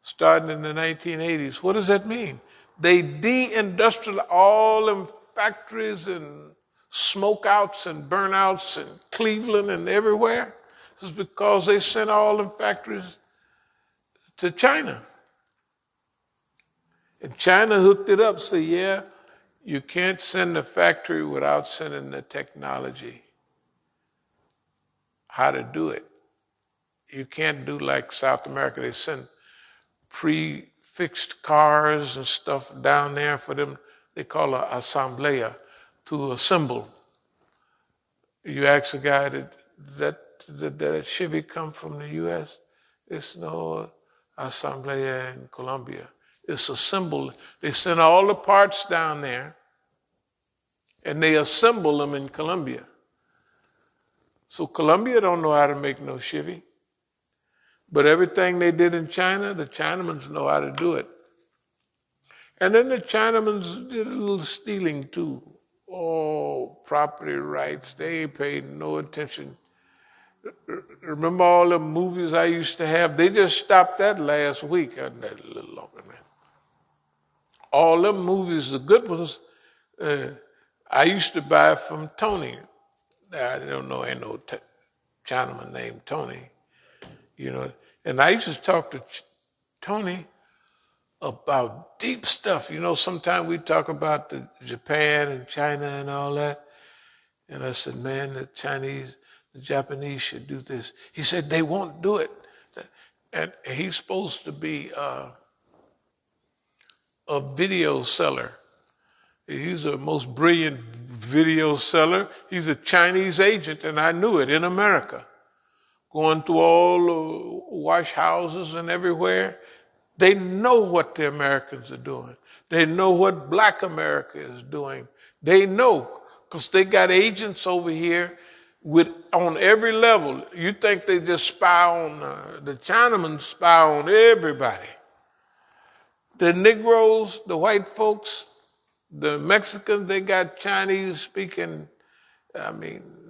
starting in the 1980s. What does that mean? They deindustrialize all them factories and smokeouts and burnouts in Cleveland and everywhere. This is because they sent all them factories to China. And China hooked it up, so yeah, you can't send a factory without sending the technology, how to do it. You can't do like South America. They send pre-fixed cars and stuff down there for them. They call it assemblea, to assemble. You ask a guy, did that Chevy come from the U.S.? It's no assemblea in Colombia. It's assembled. They send all the parts down there, and they assemble them in Colombia. So Colombia don't know how to make no Chevy. But everything they did in China, the Chinamans know how to do it. And then the Chinamans did a little stealing too. Oh, property rights. They ain't paid no attention. Remember all the movies I used to have? They just stopped that last week. I did a little longer than that. All them movies, the good ones, I used to buy from Tony. I don't know, ain't no Chinaman named Tony, you know. And I used to talk to Tony about deep stuff. You know, sometimes we talk about the Japan and China and all that. And I said, man, the Japanese should do this. He said, they won't do it. And he's supposed to be a video seller. He's the most brilliant video seller. He's a Chinese agent, and I knew it, in America. Going through all the wash houses and everywhere. They know what the Americans are doing. They know what black America is doing. They know, because they got agents over here on every level. You think they just spy on, the Chinamen spy on everybody. The Negroes, the white folks, the Mexicans, they got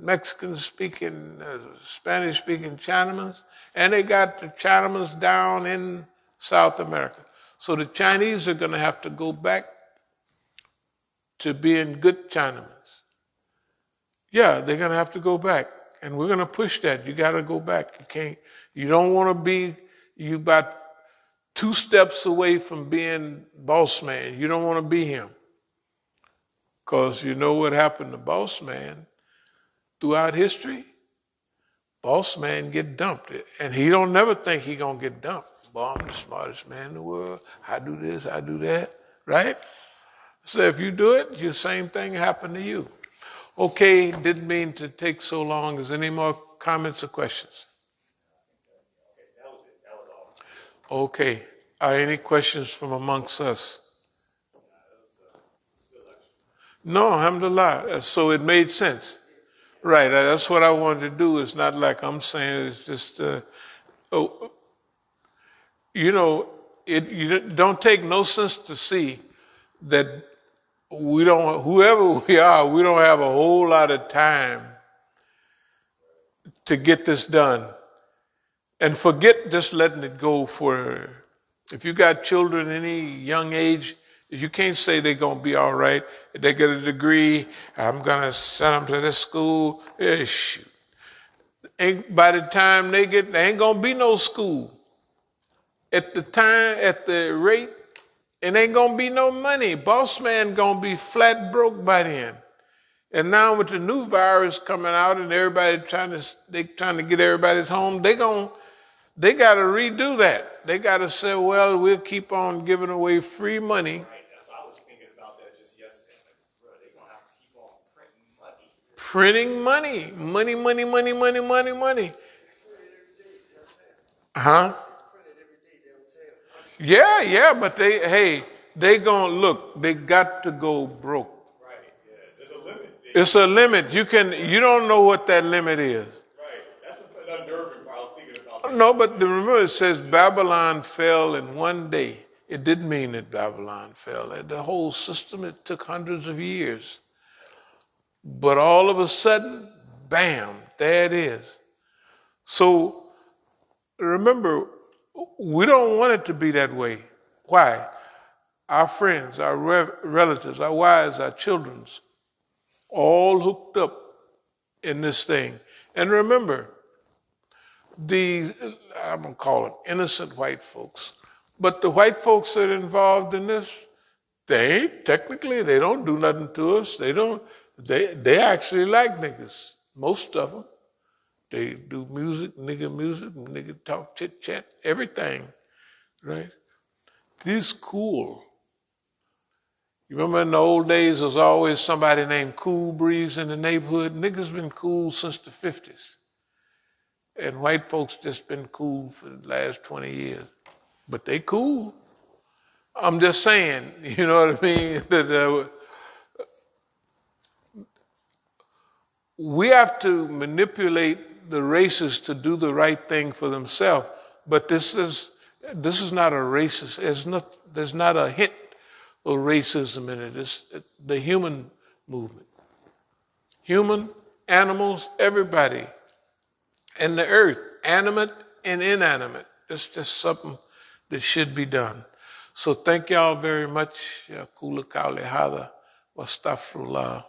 Mexican-speaking, Spanish-speaking Chinamans, and they got the Chinamans down in South America. So the Chinese are going to have to go back to being good Chinamans. Yeah, they're going to have to go back, and we're going to push that. You got to go back. You don't want to be, you about 2 steps away from being boss man. You don't want to be him. Because you know what happened to boss man throughout history? Boss man get dumped. And he don't never think he going to get dumped. Boy, I'm the smartest man in the world. I do this, I do that. Right? So if you do it, the same thing happened to you. Okay, didn't mean to take so long. Is there any more comments or questions? That was it. That was all. Okay. Are any questions from amongst us? No, alhamdulillah. So it made sense. Right. That's what I wanted to do. It's not like I'm saying it's just, it don't take no sense to see that whoever we are, we don't have a whole lot of time to get this done. And forget just letting it go for, if you got children any young age, you can't say they're going to be all right. If they get a degree, I'm going to send them to this school. Shoot. By the time they ain't going to be no school. At the rate, it ain't going to be no money. Boss man going to be flat broke by then. And now with the new virus coming out and everybody trying to get everybody's home, they got to redo that. They got to say, well, we'll keep on giving away free money. Right, that's what I was thinking about that just yesterday. Like, bro, they're going to have to keep on printing money. Printing money. Huh? Yeah, but they gonna look, they got to go broke. Right, yeah, there's a limit. It's a limit. You don't know what that limit is. Right, that's unnerving. I was thinking about that. No, but remember it says Babylon fell in one day. It didn't mean that Babylon fell. The whole system, it took hundreds of years. But all of a sudden, bam, there it is. So remember, we don't want it to be that way. Why? Our friends, our relatives, our wives, our children's, all hooked up in this thing. And remember, I'm going to call them innocent white folks, but the white folks that are involved in this, they don't do nothing to us. They actually like niggas, most of them. They do nigga talk, chit chat, everything, right? This cool. You remember in the old days, there was always somebody named Cool Breeze in the neighborhood. Niggas been cool since the 50s. And white folks just been cool for the last 20 years. But they cool. I'm just saying, you know what I mean? We have to manipulate the races to do the right thing for themselves. But this is not a racist. There's not a hint of racism in it. It's the human movement. Human, animals, everybody, and the earth, animate and inanimate. It's just something that should be done. So thank y'all very much. Kula kauli hada wa astaghfirullah.